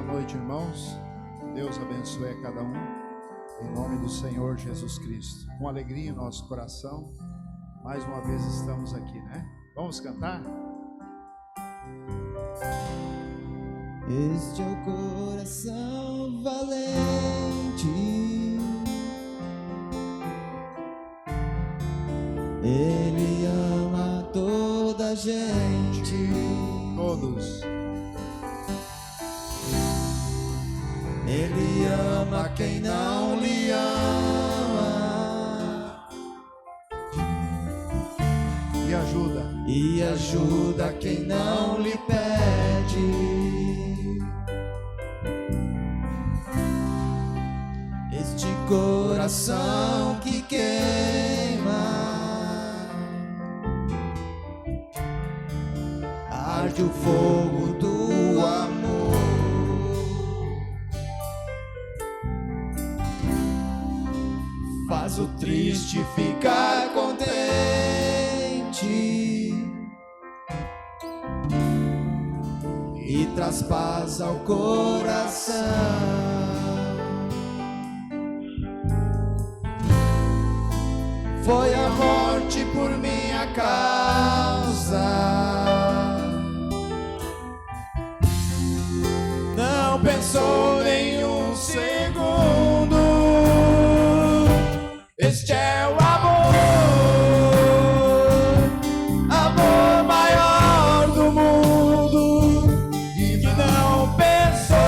Boa noite, irmãos. Deus abençoe a cada um, em nome do Senhor Jesus Cristo. Com alegria em nosso coração, mais uma vez estamos aqui, né? Vamos cantar? Este é o coração valente, Ele ama toda a gente, todos. Ele ama quem não lhe ama e ajuda quem não lhe pede. Este coração que queima, arde o fogo do amor. Faz o triste ficar contente e traz paz ao coração. Foi a morte por minha causa, não pensou nenhum segundo. Este é o amor, amor maior do mundo, que não pensou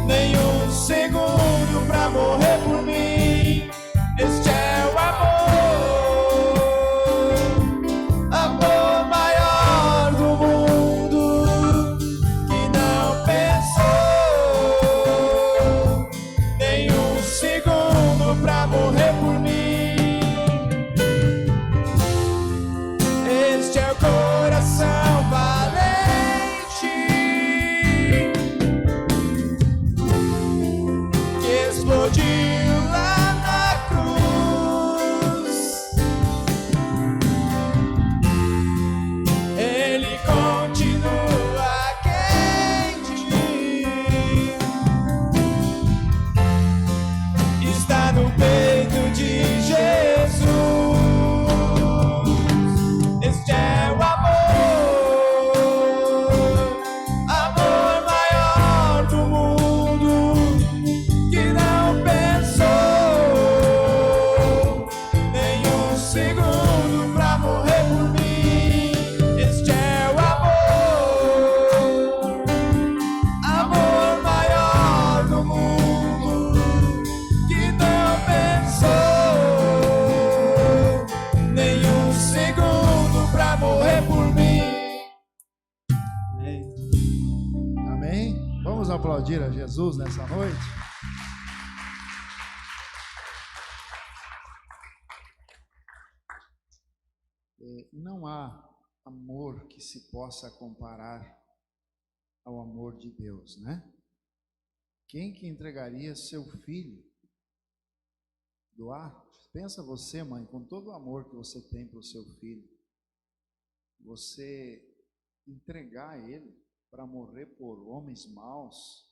nenhum segundo pra morrer por mim. Este é o amor, amor maior do mundo, que não pensou nenhum segundo pra morrer por mim. Este é o coração valente, que explodiu lá na cruz. Ele continua quente, está no peito de Jesus. Este é o amor, amor maior do mundo, que não pensou nenhum segundo pra morrer por mim. Este é o amor, amor maior do mundo, que não pensou nenhum segundo pra morrer por mim. Amém? Vamos aplaudir a Jesus nessa noite? Não há amor que se possa comparar ao amor de Deus, né? Quem que entregaria seu filho? Doar? Pensa você, mãe, com todo o amor que você tem para o seu filho, você entregar ele para morrer por homens maus,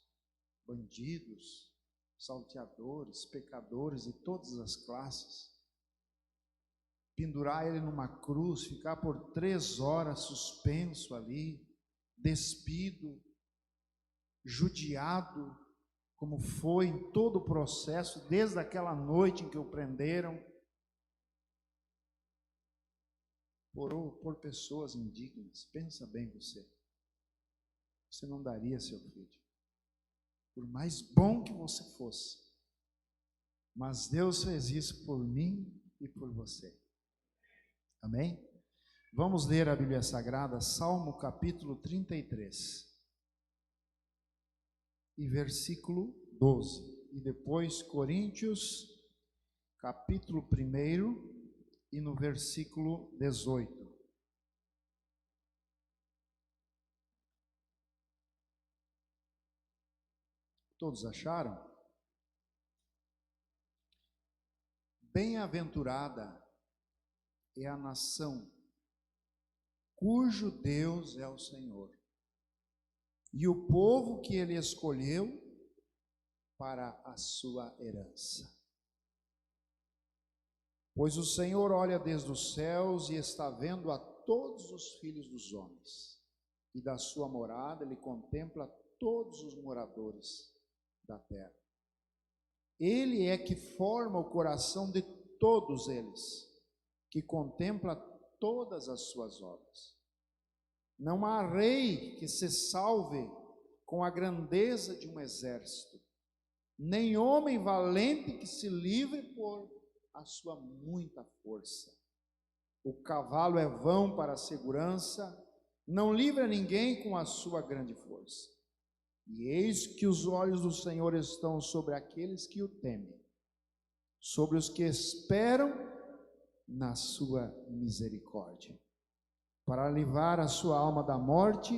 bandidos, salteadores, pecadores de todas as classes, pendurar ele numa cruz, ficar por 3 horas suspenso ali, despido, judiado, como foi em todo o processo, desde aquela noite em que o prenderam, por pessoas indignas. Pensa bem você não daria seu filho, por mais bom que você fosse, mas Deus fez isso por mim e por você. Amém? Vamos ler a Bíblia Sagrada, Salmo capítulo 33 e versículo 12, e depois Coríntios capítulo 1 e no versículo 18. Todos acharam? Bem-aventurada é a nação cujo Deus é o Senhor, e o povo que ele escolheu para a sua herança. Pois o Senhor olha desde os céus e está vendo a todos os filhos dos homens, e da sua morada ele contempla todos os moradores da terra. Ele é que forma o coração de todos eles, que contempla todas as suas obras. Não há rei que se salve com a grandeza de um exército, nem homem valente que se livre por a sua muita força. O cavalo é vão para a segurança, não livra ninguém com a sua grande força. E eis que os olhos do Senhor estão sobre aqueles que o temem, sobre os que esperam na sua misericórdia, para livrar a sua alma da morte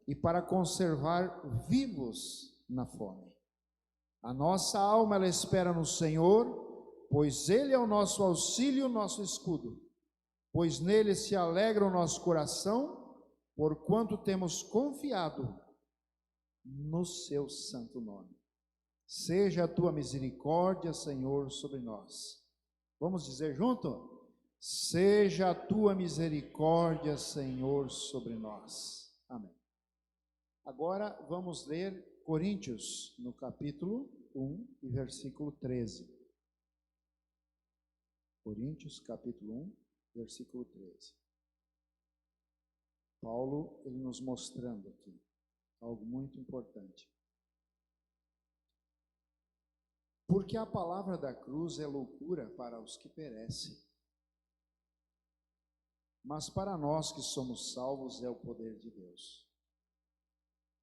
e para conservar vivos na fome. A nossa alma, ela espera no Senhor, pois Ele é o nosso auxílio e o nosso escudo. Pois nele se alegra o nosso coração, porquanto temos confiado no seu santo nome. Seja a tua misericórdia, Senhor, sobre nós. Vamos dizer junto? Seja a tua misericórdia, Senhor, sobre nós. Amém. Agora vamos ler Coríntios, no capítulo 1 e versículo 13. Coríntios, capítulo 1, versículo 13. Paulo, ele nos mostrando aqui algo muito importante. Porque a palavra da cruz é loucura para os que perecem, mas para nós que somos salvos é o poder de Deus.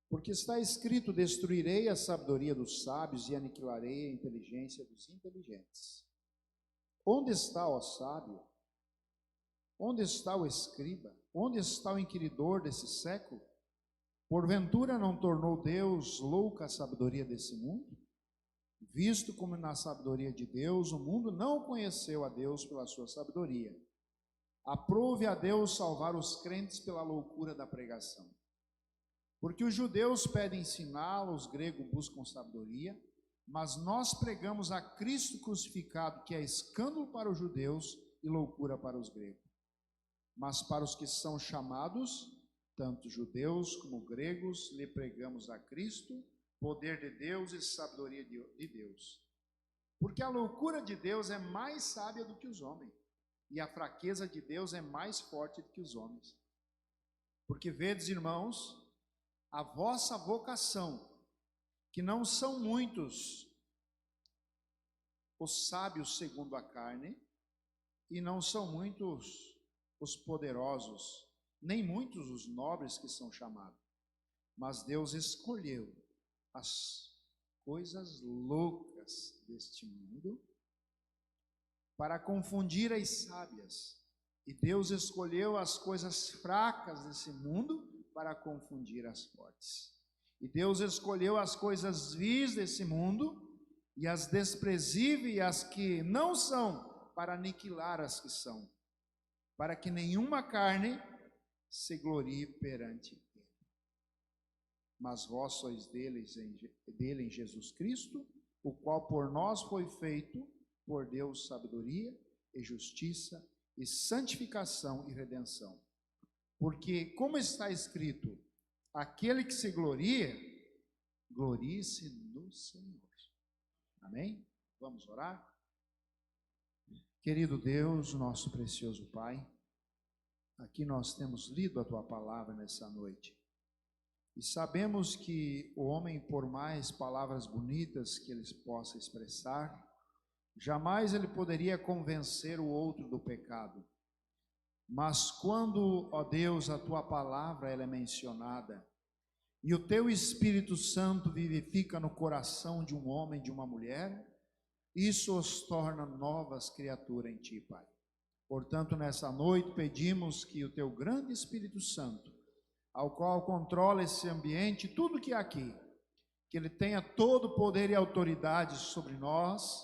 Porque está escrito: destruirei a sabedoria dos sábios e aniquilarei a inteligência dos inteligentes. Onde está o sábio? Onde está o escriba? Onde está o inquiridor desse século? Porventura não tornou Deus louca a sabedoria desse mundo? Visto como na sabedoria de Deus, o mundo não conheceu a Deus pela sua sabedoria. Aprove a Deus salvar os crentes pela loucura da pregação. Porque os judeus pedem ensiná-lo, os gregos buscam sabedoria, mas nós pregamos a Cristo crucificado, que é escândalo para os judeus e loucura para os gregos. Mas para os que são chamados, tanto judeus como gregos, lhe pregamos a Cristo, poder de Deus e sabedoria de Deus. Porque a loucura de Deus é mais sábia do que os homens, e a fraqueza de Deus é mais forte do que os homens. Porque vedes, irmãos, a vossa vocação, que não são muitos os sábios segundo a carne, e não são muitos os poderosos, nem muitos os nobres que são chamados. Mas Deus escolheu as coisas loucas deste mundo para confundir as sábias, e Deus escolheu as coisas fracas desse mundo para confundir as fortes. E Deus escolheu as coisas vis desse mundo e as desprezíveis e as que não são, para aniquilar as que são, para que nenhuma carne se glorie perante Ele. Mas vós sois dele em Jesus Cristo, o qual por nós foi feito por Deus sabedoria e justiça e santificação e redenção. Porque, como está escrito, aquele que se gloria, glorie-se no Senhor. Amém? Vamos orar? Querido Deus, nosso precioso Pai, aqui nós temos lido a Tua palavra nessa noite. E sabemos que o homem, por mais palavras bonitas que ele possa expressar, jamais ele poderia convencer o outro do pecado. Mas quando, ó Deus, a Tua palavra ela é mencionada, e o Teu Espírito Santo vivifica no coração de um homem, de uma mulher, isso os torna novas criaturas em Ti, Pai. Portanto, nessa noite pedimos que o Teu grande Espírito Santo, ao qual controla esse ambiente, tudo que há aqui, que Ele tenha todo o poder e autoridade sobre nós,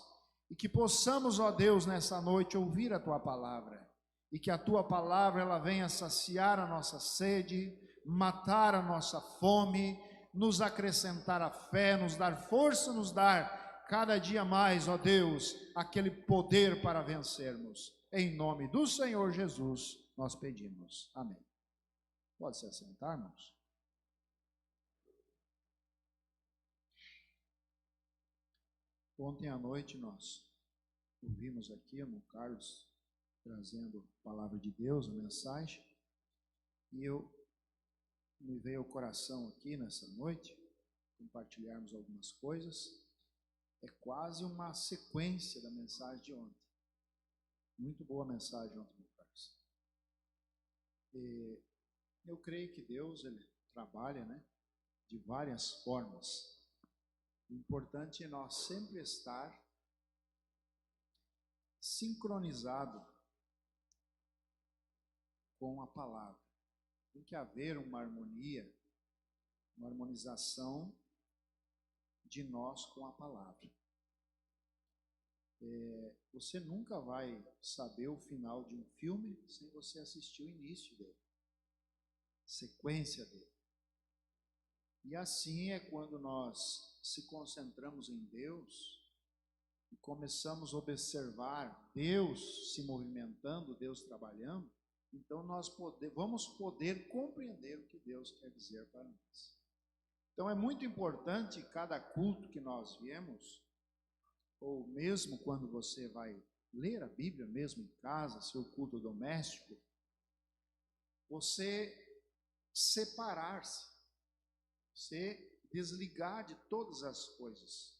e que possamos, ó Deus, nessa noite ouvir a Tua palavra, e que a Tua palavra ela venha saciar a nossa sede, matar a nossa fome, nos acrescentar a fé, nos dar força, nos dar cada dia mais, ó Deus, aquele poder para vencermos. Em nome do Senhor Jesus, nós pedimos. Amém. Pode se assentar, irmãos? Ontem à noite nós ouvimos aqui o irmão Carlos trazendo a palavra de Deus, a mensagem, e me veio ao coração aqui nessa noite compartilharmos algumas coisas. É quase uma sequência da mensagem de ontem. Muito boa mensagem ontem, irmão Carlos. E eu creio que Deus, Ele trabalha, né, de várias formas. O importante é nós sempre estar sincronizado com a palavra. Tem que haver uma harmonia, uma harmonização de nós com a palavra. Você nunca vai saber o final de um filme sem você assistir o início dele, sequência dele. E assim é quando nós se concentramos em Deus e começamos a observar Deus se movimentando, Deus trabalhando, então nós vamos poder compreender o que Deus quer dizer para nós. Então é muito importante cada culto que nós viemos, ou mesmo quando você vai ler a Bíblia, mesmo em casa, seu culto doméstico, você separar-se, você desligar de todas as coisas.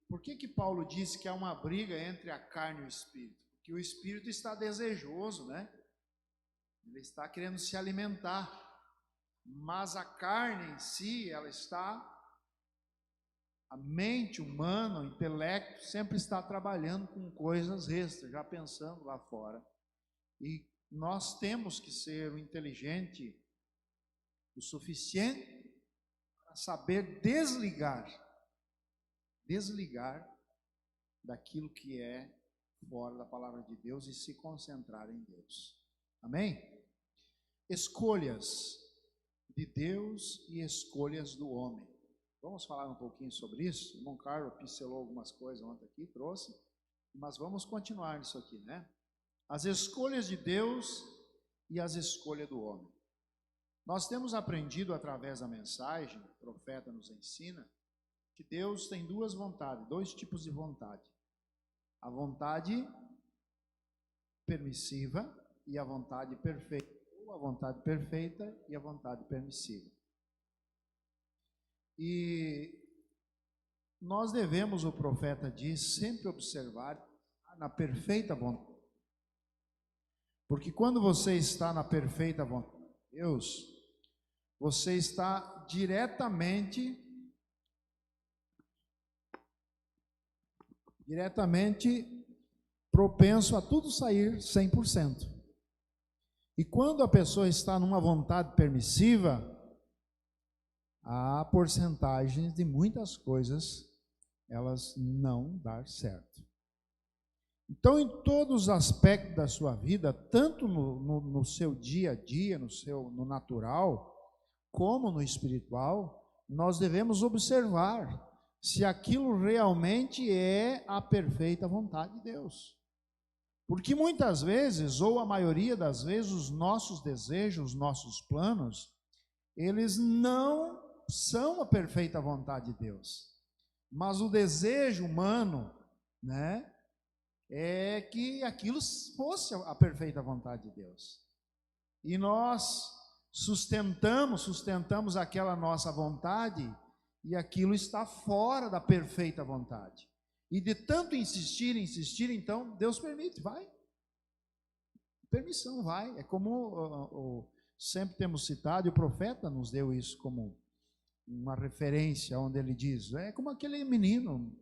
Por que Paulo disse que há uma briga entre a carne e o espírito? Porque o espírito está desejoso, né? Ele está querendo se alimentar, mas a carne em si, ela está, a mente humana, o intelecto, sempre está trabalhando com coisas extras, já pensando lá fora. E nós temos que ser inteligente o suficiente para saber desligar daquilo que é fora da palavra de Deus e se concentrar em Deus. Amém? Escolhas de Deus e escolhas do homem. Vamos falar um pouquinho sobre isso? O irmão Carlos pincelou algumas coisas ontem aqui, trouxe, mas vamos continuar nisso aqui, né? As escolhas de Deus e as escolhas do homem. Nós temos aprendido através da mensagem, o profeta nos ensina, que Deus tem duas vontades, dois tipos de vontade. A vontade permissiva e a vontade perfeita, ou a vontade perfeita e a vontade permissiva. E nós devemos, o profeta diz, sempre observar na perfeita vontade. Porque quando você está na perfeita vontade de Deus, você está diretamente propenso a tudo sair 100%. E quando a pessoa está numa vontade permissiva, há porcentagens de muitas coisas elas não dar certo. Então, em todos os aspectos da sua vida, tanto no seu dia a dia, no natural, como no espiritual, nós devemos observar se aquilo realmente é a perfeita vontade de Deus. Porque muitas vezes, ou a maioria das vezes, os nossos desejos, os nossos planos, eles não são a perfeita vontade de Deus. Mas o desejo humano, né, é que aquilo fosse a perfeita vontade de Deus. E nós sustentamos aquela nossa vontade, e aquilo está fora da perfeita vontade. E de tanto insistir, então, Deus permite, vai. Permissão, vai. É como sempre temos citado, e o profeta nos deu isso como uma referência, onde ele diz, é como aquele menino,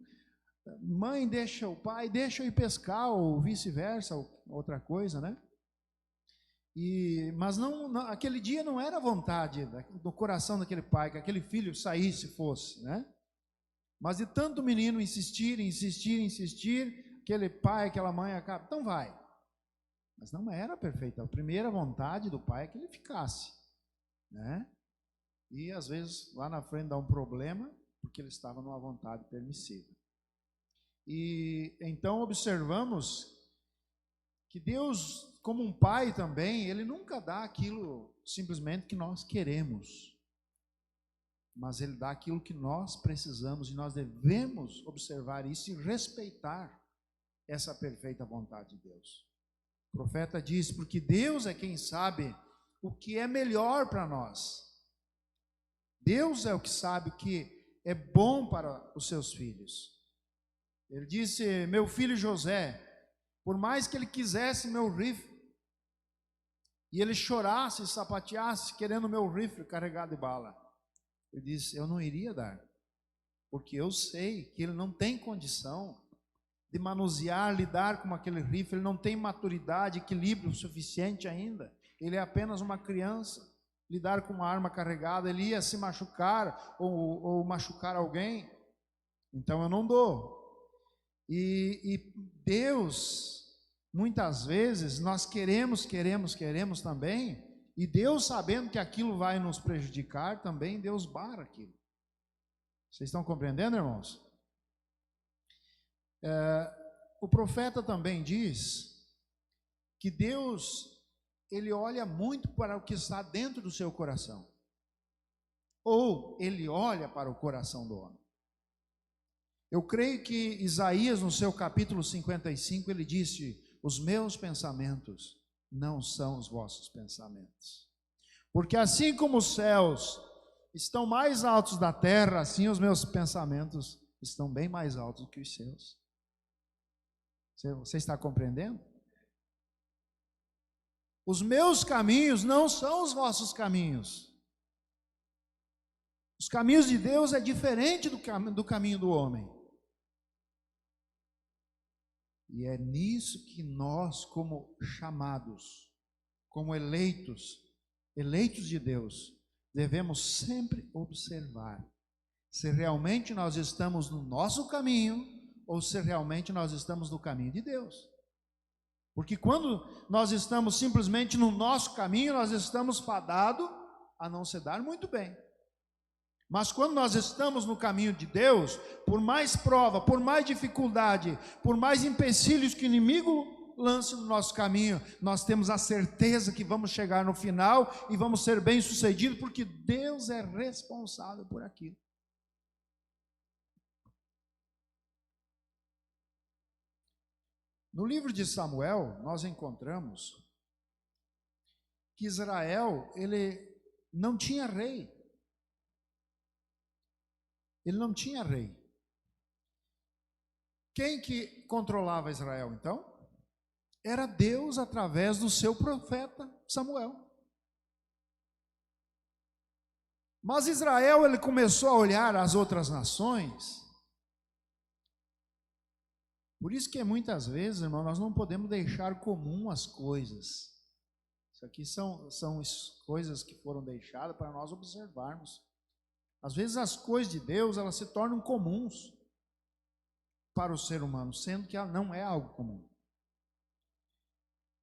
mãe deixa o pai, deixa eu ir pescar, ou vice-versa, ou outra coisa, né? Mas não, aquele dia não era vontade do coração daquele pai, que aquele filho saísse, fosse, né? Mas de tanto menino insistir, aquele pai, aquela mãe acaba, então vai. Mas não era perfeita. A primeira vontade do pai é que ele ficasse, né? E às vezes lá na frente dá um problema, porque ele estava numa vontade permissiva. E então observamos que Deus, como um pai também, ele nunca dá aquilo simplesmente que nós queremos, mas ele dá aquilo que nós precisamos, e nós devemos observar isso e respeitar essa perfeita vontade de Deus. O profeta diz, porque Deus é quem sabe o que é melhor para nós. Deus é o que sabe o que é bom para os seus filhos. Ele disse, meu filho José, por mais que ele quisesse meu rifle, e ele chorasse e sapateasse, querendo meu rifle carregado de bala, ele disse, eu não iria dar, porque eu sei que ele não tem condição de manusear, lidar com aquele rifle, ele não tem maturidade, equilíbrio suficiente ainda, ele é apenas uma criança. Lidar com uma arma carregada, ele ia se machucar ou machucar alguém, então eu não dou. E Deus, muitas vezes, nós queremos também, e Deus, sabendo que aquilo vai nos prejudicar, também Deus barra aquilo. Vocês estão compreendendo, irmãos? O profeta também diz que Deus, ele olha muito para o que está dentro do seu coração, ou ele olha para o coração do homem. Eu creio que Isaías, no seu capítulo 55, ele disse, os meus pensamentos não são os vossos pensamentos, porque assim como os céus estão mais altos da terra, assim os meus pensamentos estão bem mais altos que os seus. Você está compreendendo? Os meus caminhos não são os vossos caminhos. Os caminhos de Deus é diferente do caminho do homem. E é nisso que nós, como chamados, como eleitos de Deus, devemos sempre observar se realmente nós estamos no nosso caminho ou se realmente nós estamos no caminho de Deus. Porque quando nós estamos simplesmente no nosso caminho, nós estamos fadados a não se dar muito bem. Mas quando nós estamos no caminho de Deus, por mais prova, por mais dificuldade, por mais empecilhos que o inimigo lance no nosso caminho, nós temos a certeza que vamos chegar no final e vamos ser bem-sucedidos, porque Deus é responsável por aquilo. No livro de Samuel, nós encontramos que Israel, ele não tinha rei. Ele não tinha rei. Quem que controlava Israel, então? Era Deus através do seu profeta Samuel. Mas Israel, ele começou a olhar as outras nações. Por isso que muitas vezes, irmão, nós não podemos deixar comum as coisas. Isso aqui são coisas que foram deixadas para nós observarmos. Às vezes as coisas de Deus, elas se tornam comuns para o ser humano, sendo que ela não é algo comum.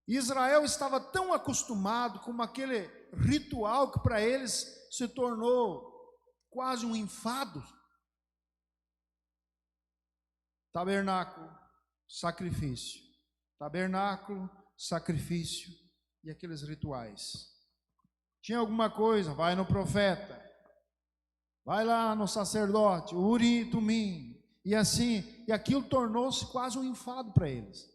Israel estava tão acostumado com aquele ritual que para eles se tornou quase um enfado. Tabernáculo, sacrifício. Tabernáculo, sacrifício e aqueles rituais. Tinha alguma coisa, vai no profeta, vai lá no sacerdote, Urim e Tumim, e assim, e aquilo tornou-se quase um enfado para eles.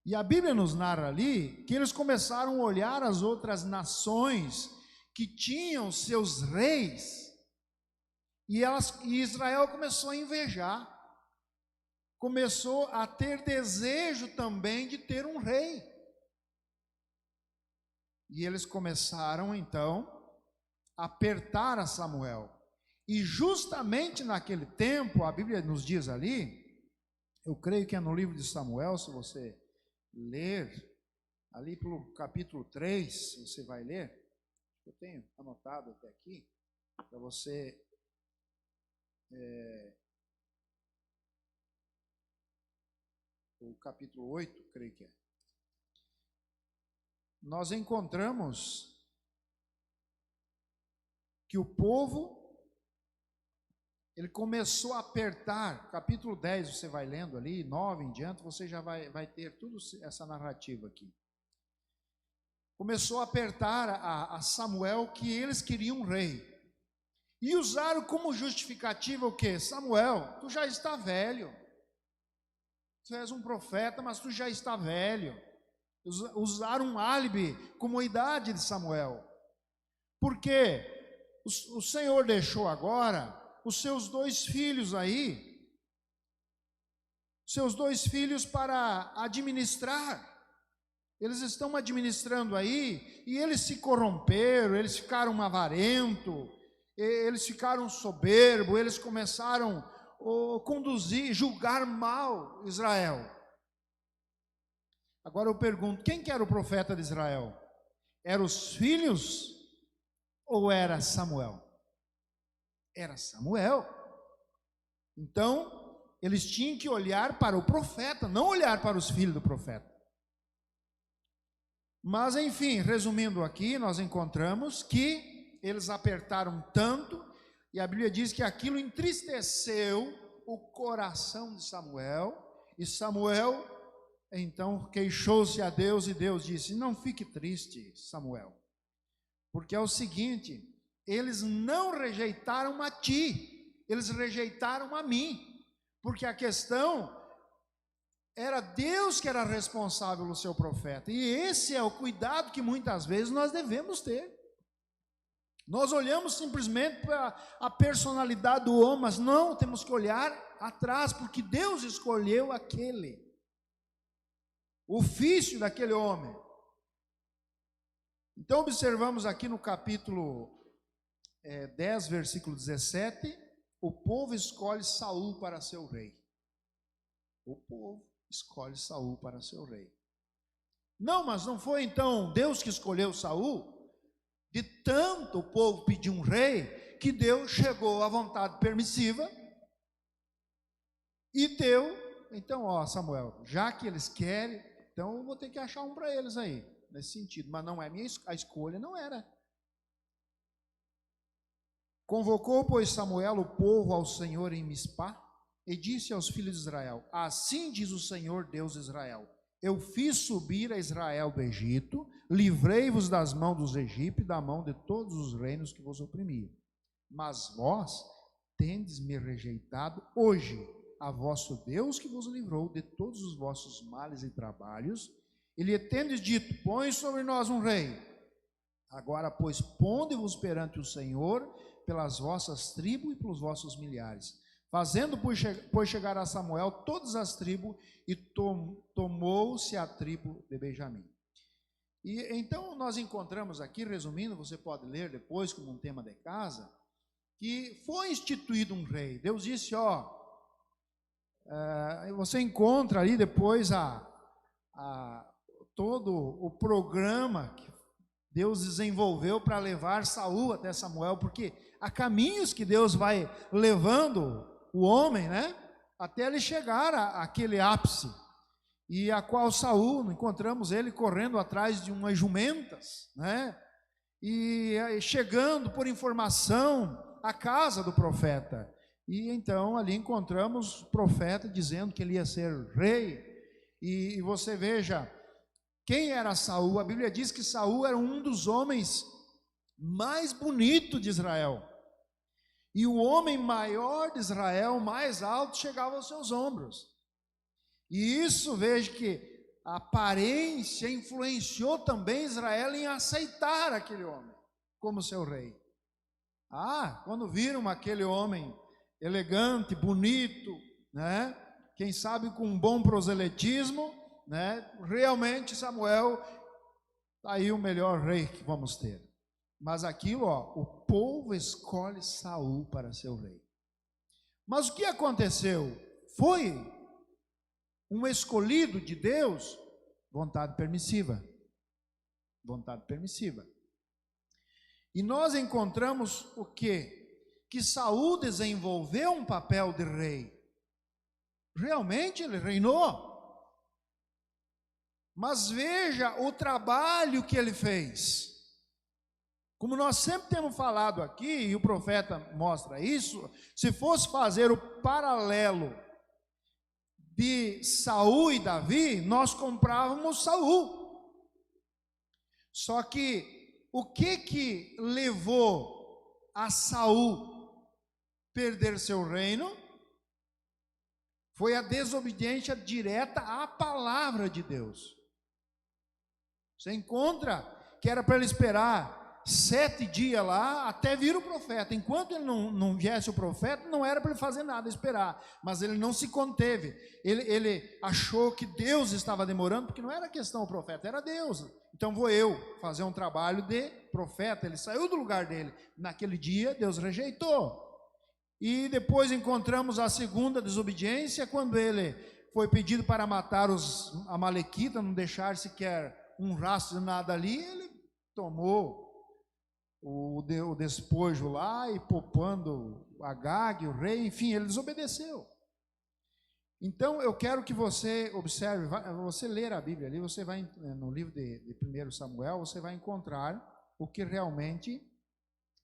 E a Bíblia nos narra ali que eles começaram a olhar as outras nações que tinham seus reis, e Israel começou a invejar, começou a ter desejo também de ter um rei. E eles começaram então a apertar a Samuel. E justamente naquele tempo, a Bíblia nos diz ali, eu creio que é no livro de Samuel, se você ler, ali pelo capítulo 3, você vai ler, eu tenho anotado até aqui, para você o capítulo 8, creio que é. Nós encontramos que o povo, ele começou a apertar, capítulo 10 você vai lendo ali, 9 em diante, você já vai ter tudo essa narrativa aqui. Começou a apertar a Samuel que eles queriam um rei. E usaram como justificativa o quê? Samuel, tu já está velho. Tu és um profeta, mas tu já está velho. Usaram um álibi como a idade de Samuel. Porque o Senhor deixou agora os seus 2 filhos aí, seus 2 filhos para administrar. Eles estão administrando aí e eles se corromperam, eles ficaram avarentos, eles ficaram soberbos, eles começaram a conduzir, julgar mal Israel. Agora eu pergunto, quem que era o profeta de Israel? Eram os filhos ou era Samuel? Era Samuel. Então, eles tinham que olhar para o profeta, não olhar para os filhos do profeta. Mas, enfim, resumindo aqui, nós encontramos que eles apertaram tanto, e a Bíblia diz que aquilo entristeceu o coração de Samuel, e Samuel, então, queixou-se a Deus, e Deus disse, não fique triste, Samuel, porque é o seguinte, eles não rejeitaram a ti, eles rejeitaram a mim, porque a questão era Deus que era responsável pelo seu profeta, e esse é o cuidado que muitas vezes nós devemos ter. Nós olhamos simplesmente para a personalidade do homem, mas não, temos que olhar atrás, porque Deus escolheu aquele, o ofício daquele homem. Então observamos aqui no capítulo 10, versículo 17, o povo escolhe Saul para ser o rei. O povo escolhe Saul para ser o rei. Não, mas não foi então Deus que escolheu Saul? De tanto o povo pedir um rei, que Deus chegou à vontade permissiva e deu. Então, ó, Samuel, já que eles querem, então eu vou ter que achar um para eles aí, nesse sentido, mas não é a escolha, não era. Convocou, pois, Samuel o povo ao Senhor em Mispá, e disse aos filhos de Israel, assim diz o Senhor Deus de Israel, eu fiz subir a Israel do Egito, livrei-vos das mãos dos egípcios e da mão de todos os reinos que vos oprimiam. Mas vós tendes me rejeitado hoje, a vosso Deus que vos livrou de todos os vossos males e trabalhos, e lhe tendes dito, põe sobre nós um rei. Agora, pois, ponde-vos perante o Senhor, pelas vossas tribos e pelos vossos milhares. Fazendo, pois, chegar a Samuel todas as tribos, e tomou-se a tribo de Benjamim. E então nós encontramos aqui, resumindo, você pode ler depois como um tema de casa, que foi instituído um rei. Deus disse, ó, você encontra ali depois todo o programa que Deus desenvolveu para levar Saul até Samuel, porque há caminhos que Deus vai levando o homem, né, até ele chegar àquele ápice, e a qual Saul, encontramos ele correndo atrás de umas jumentas, né, e chegando por informação à casa do profeta, e então ali encontramos o profeta dizendo que ele ia ser rei, e você veja, quem era Saul? A Bíblia diz que Saul era um dos homens mais bonitos de Israel, e o homem maior de Israel, mais alto, chegava aos seus ombros. E isso, veja que a aparência influenciou também Israel em aceitar aquele homem como seu rei. Quando viram aquele homem elegante, bonito, né? Quem sabe com um bom proselitismo, né? Realmente Samuel, tá aí o melhor rei que vamos ter. Mas aquilo, ó, o povo escolhe Saul para ser o rei. Mas o que aconteceu? Foi um escolhido de Deus, vontade permissiva. Vontade permissiva. E nós encontramos o quê? Que Saul desenvolveu um papel de rei. Realmente ele reinou. Mas veja o trabalho que ele fez. Como nós sempre temos falado aqui, e o profeta mostra isso, se fosse fazer o paralelo de Saul e Davi, nós comprávamos Saul. Só que o que levou a Saul perder seu reino foi a desobediência direta à palavra de Deus. Você encontra que era para ele esperar 7 dias lá até vir o profeta. Enquanto ele não viesse o profeta, não era para ele fazer nada, esperar. Mas ele não se conteve. Ele achou que Deus estava demorando, porque não era questão o profeta, era Deus. Então vou eu fazer um trabalho de profeta. Ele saiu do lugar dele. Naquele dia, Deus rejeitou. E depois encontramos a segunda desobediência, quando ele foi pedido para matar os amalequitas, não deixar sequer um rastro de nada ali, ele tomou o despojo lá e poupando Agag, o rei, enfim, ele desobedeceu. Então eu quero que você observe, você ler a Bíblia ali, você vai no livro de 1 Samuel, você vai encontrar o que realmente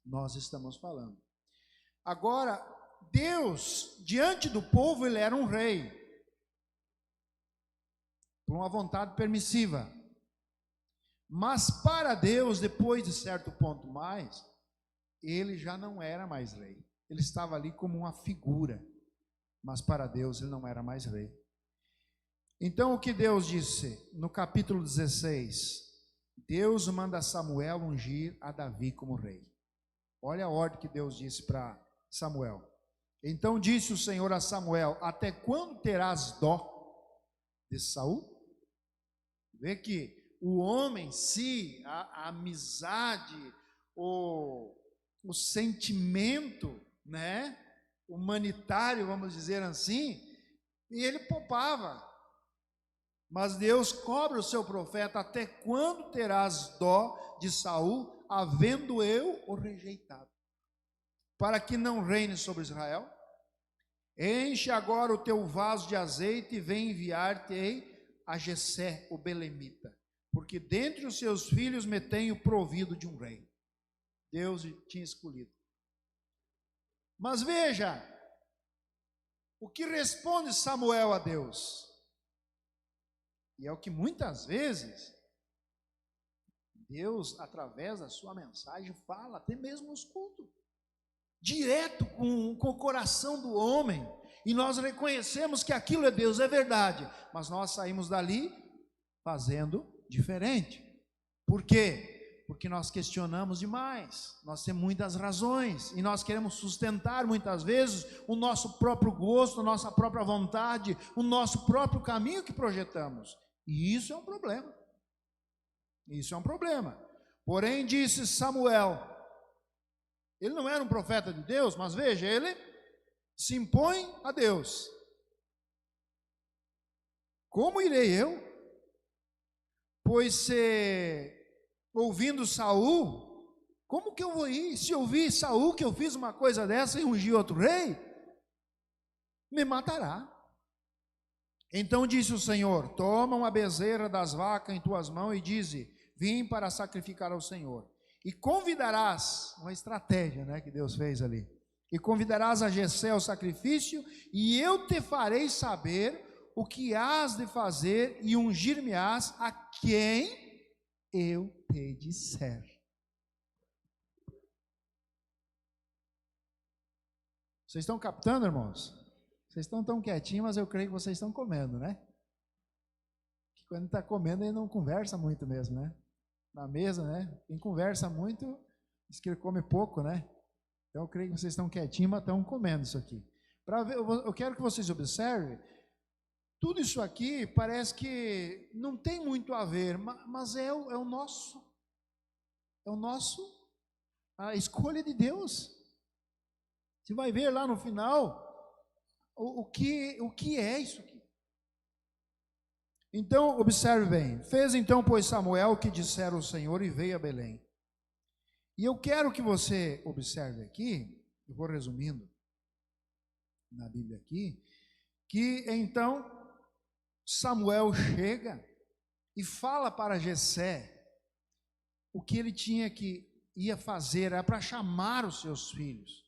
nós estamos falando. Agora, Deus, diante do povo, ele era um rei, por uma vontade permissiva. Mas para Deus, depois de certo ponto mais, ele já não era mais rei. Ele estava ali como uma figura, mas para Deus ele não era mais rei. Então o que Deus disse no capítulo 16? Deus manda Samuel ungir a Davi como rei. Olha a ordem que Deus disse para Samuel. Então disse o Senhor a Samuel: até quando terás dó de Saul? Vê que o homem, se a amizade, o sentimento, né, humanitário, vamos dizer assim, e ele poupava. Mas Deus cobra o seu profeta: até quando terás dó de Saul, havendo eu o rejeitado, para que não reine sobre Israel? Enche agora o teu vaso de azeite e vem enviar-te-ei a Jessé, o belemita, porque dentre os seus filhos me tenho provido de um rei. Deus tinha escolhido. Mas veja, o que responde Samuel a Deus? E é o que muitas vezes Deus, através da sua mensagem, fala até mesmo nos cultos, direto com o coração do homem, e nós reconhecemos que aquilo é Deus, é verdade, mas nós saímos dali fazendo diferente. Por quê? Porque nós questionamos demais, nós temos muitas razões, e nós queremos sustentar muitas vezes o nosso próprio gosto, a nossa própria vontade, o nosso próprio caminho que projetamos, e isso é um problema. Isso é um problema. Porém, disse Samuel, ele não era um profeta de Deus, mas veja, ele se impõe a Deus. Como irei eu? Pois ouvindo Saul, como que eu vou ir? Se eu vi Saul que eu fiz uma coisa dessa e ungi outro rei, me matará. Então disse o Senhor: toma uma bezerra das vacas em tuas mãos e dize: vim para sacrificar ao Senhor. E convidarás, uma estratégia, né, que Deus fez ali, e convidarás a Jessé ao sacrifício, e eu te farei saber o que hás de fazer, e ungir-me-ás a quem eu te disser. Vocês estão captando, irmãos? Vocês estão tão quietinhos, mas eu creio que vocês estão comendo, né? Que quando está comendo, ele não conversa muito mesmo, né? Na mesa, né? Quem conversa muito, diz que ele come pouco, né? Então eu creio que vocês estão quietinhos, mas estão comendo isso aqui. Eu quero que vocês observem, tudo isso aqui parece que não tem muito a ver, mas é o nosso, a escolha de Deus. Você vai ver lá no final o que é isso aqui. Então, observe bem. Fez então, pois, Samuel o que dissera o Senhor e veio a Belém. E eu quero que você observe aqui, eu vou resumindo na Bíblia aqui, que então Samuel chega e fala para Jessé o que ele tinha que ia fazer, era para chamar os seus filhos.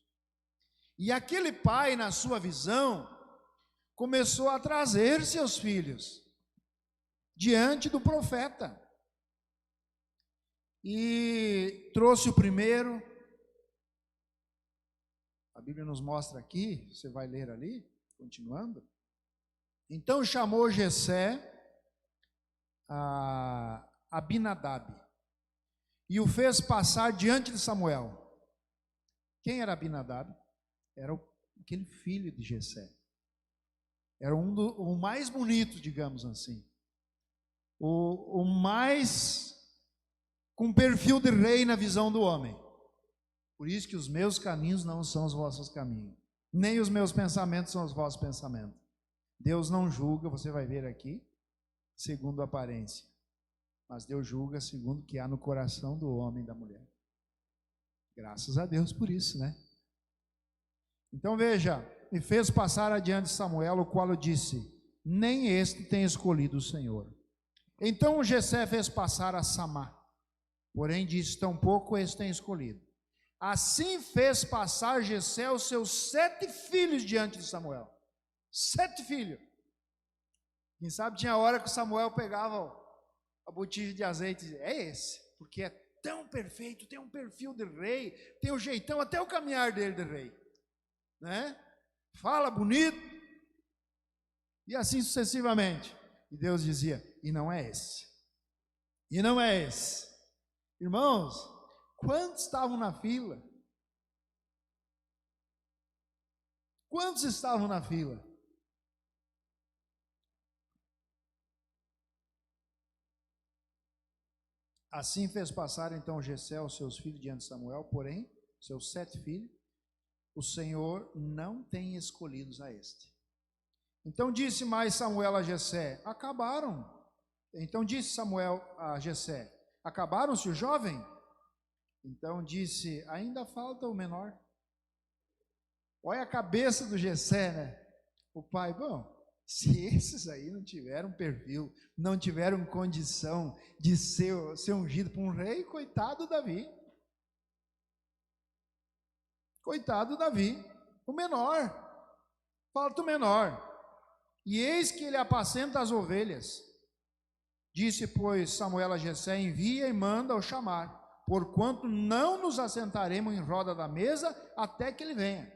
E aquele pai, na sua visão, começou a trazer seus filhos diante do profeta. E trouxe o primeiro. A Bíblia nos mostra aqui, você vai ler ali, continuando. Então chamou Jessé a Abinadab e o fez passar diante de Samuel. Quem era Abinadab? Era aquele filho de Jessé. Era o mais bonito, digamos assim. O mais com perfil de rei na visão do homem. Por isso que os meus caminhos não são os vossos caminhos, nem os meus pensamentos são os vossos pensamentos. Deus não julga, você vai ver aqui, segundo a aparência, mas Deus julga segundo o que há no coração do homem e da mulher. Graças a Deus por isso, né? Então veja, e fez passar adiante Samuel, o qual disse: nem este tem escolhido o Senhor. Então Jessé fez passar a Samá, porém disse: tampouco este tem escolhido. Assim fez passar Jessé os seus 7 filhos diante de Samuel. 7 filhos. Quem sabe tinha hora que Samuel pegava a botija de azeite e dizia: é esse, porque é tão perfeito, tem um perfil de rei, tem o jeitão, até o caminhar dele de rei, né? Fala bonito, e assim sucessivamente. E Deus dizia: e não é esse, e não é esse. Irmãos, quantos estavam na fila? Quantos estavam na fila? Assim fez passar então Jessé os seus filhos diante de Samuel, porém, seus 7 filhos, o Senhor não tem escolhidos a este. Então disse mais Samuel a Jessé: acabaram. Então disse Samuel a Jessé: acabaram-se o jovem? Então disse: ainda falta o menor. Olha a cabeça do Jessé, né? O pai: bom, se esses aí não tiveram perfil, não tiveram condição de ser ungido por um rei, coitado Davi. Coitado Davi, o menor, falta o menor. E eis que ele apacenta as ovelhas. Disse, pois, Samuel a Jessé: envia e manda-o chamar, porquanto não nos assentaremos em roda da mesa até que ele venha.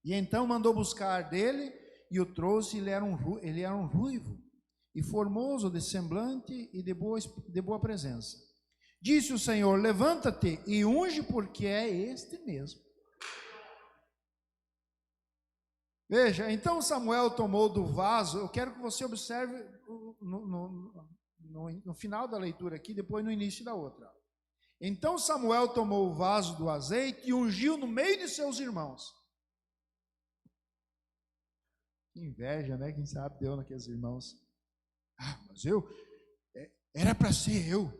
E então mandou buscar dele e o trouxe. Ele era um ruivo e formoso de semblante e de boa presença. Disse o Senhor: levanta-te e unge, porque é este mesmo. Veja, então Samuel tomou do vaso. Eu quero que você observe no final da leitura aqui, depois no início da outra. Então Samuel tomou o vaso do azeite e ungiu no meio de seus irmãos. Que inveja, né? Quem sabe deu naqueles irmãos. Ah, mas era para ser eu.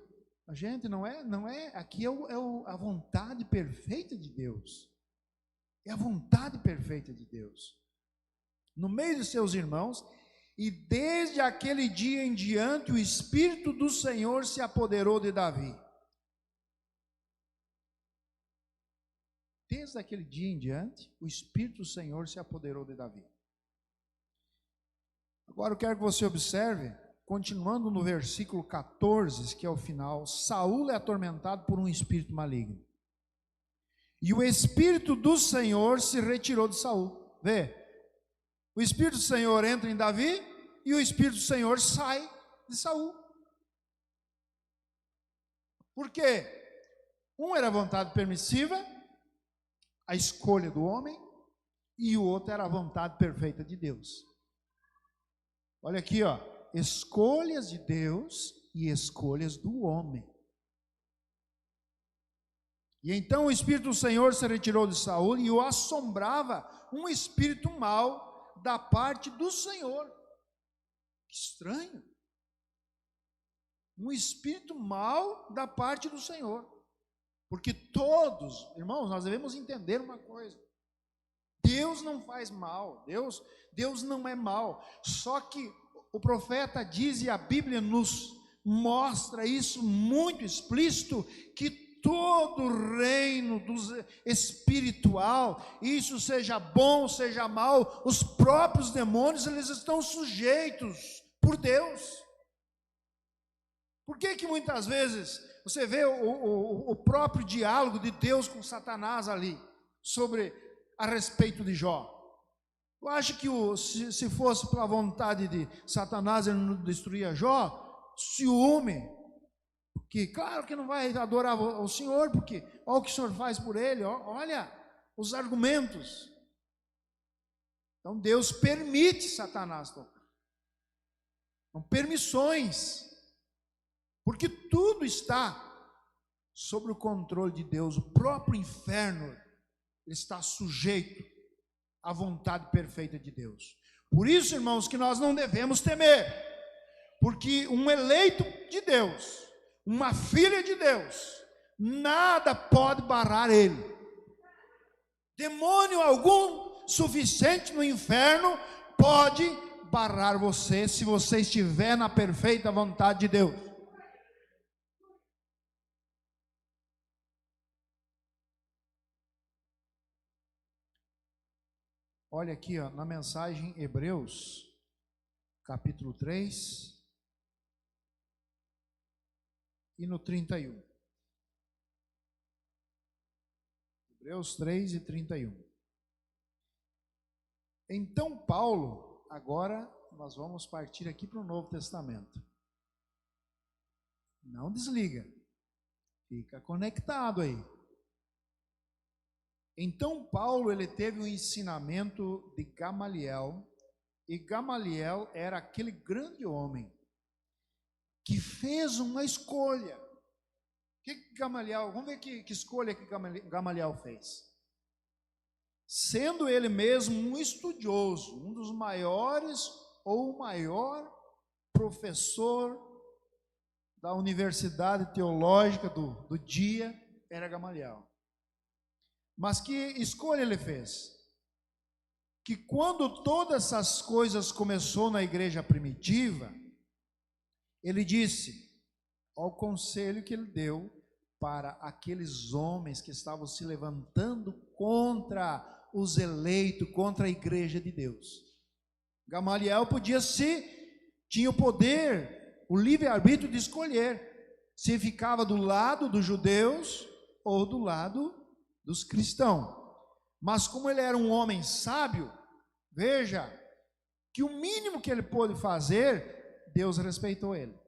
A gente não é. Aqui é a vontade perfeita de Deus. É a vontade perfeita de Deus. No meio de seus irmãos, e desde aquele dia em diante, o Espírito do Senhor se apoderou de Davi. Desde aquele dia em diante, o Espírito do Senhor se apoderou de Davi. Agora eu quero que você observe, continuando no versículo 14, que é o final: Saul é atormentado por um espírito maligno. E o Espírito do Senhor se retirou de Saul. Vê, o Espírito do Senhor entra em Davi e o Espírito do Senhor sai de Saul. Por quê? Um era a vontade permissiva, a escolha do homem, e o outro era a vontade perfeita de Deus. Olha aqui, ó, escolhas de Deus e escolhas do homem. E então o Espírito do Senhor se retirou de Saul e o assombrava um espírito mau da parte do Senhor. Que estranho. Um espírito mau da parte do Senhor. Porque todos, irmãos, nós devemos entender uma coisa: Deus não faz mal, Deus não é mal. Só que o profeta diz, e a Bíblia nos mostra isso muito explícito, que todo reino espiritual, isso seja bom, seja mal, os próprios demônios, eles estão sujeitos por Deus. Por que muitas vezes você vê o próprio diálogo de Deus com Satanás ali, a respeito de Jó? Eu acho que se fosse pela vontade de Satanás, ele não destruía Jó, ciúme, porque claro que não vai adorar o Senhor, porque olha o que o Senhor faz por ele, olha os argumentos. Então Deus permite Satanás tocar. São permissões, porque tudo está sob o controle de Deus. O próprio inferno está sujeito à vontade perfeita de Deus. Por isso, irmãos, que nós não devemos temer, porque um eleito de Deus, uma filha de Deus, nada pode barrar ele. Demônio algum suficiente no inferno pode barrar você, se você estiver na perfeita vontade de Deus. Olha aqui, ó, na mensagem Hebreus, capítulo 3, e no 31. Hebreus 3 e 31. Então Paulo, agora nós vamos partir aqui para o Novo Testamento. Não desliga, fica conectado aí. Então Paulo, ele teve o ensinamento de Gamaliel, e Gamaliel era aquele grande homem que fez uma escolha. Vamos ver que escolha que Gamaliel fez. Sendo ele mesmo um estudioso, um dos maiores ou o maior professor da Universidade Teológica do dia, era Gamaliel. Mas que escolha ele fez? Que quando todas essas coisas começou na igreja primitiva, ele disse ao conselho que ele deu para aqueles homens que estavam se levantando contra os eleitos, contra a igreja de Deus. Gamaliel tinha o poder, o livre-arbítrio de escolher se ficava do lado dos judeus ou do lado dos cristãos. Mas como ele era um homem sábio, veja que o mínimo que ele pôde fazer, Deus respeitou ele.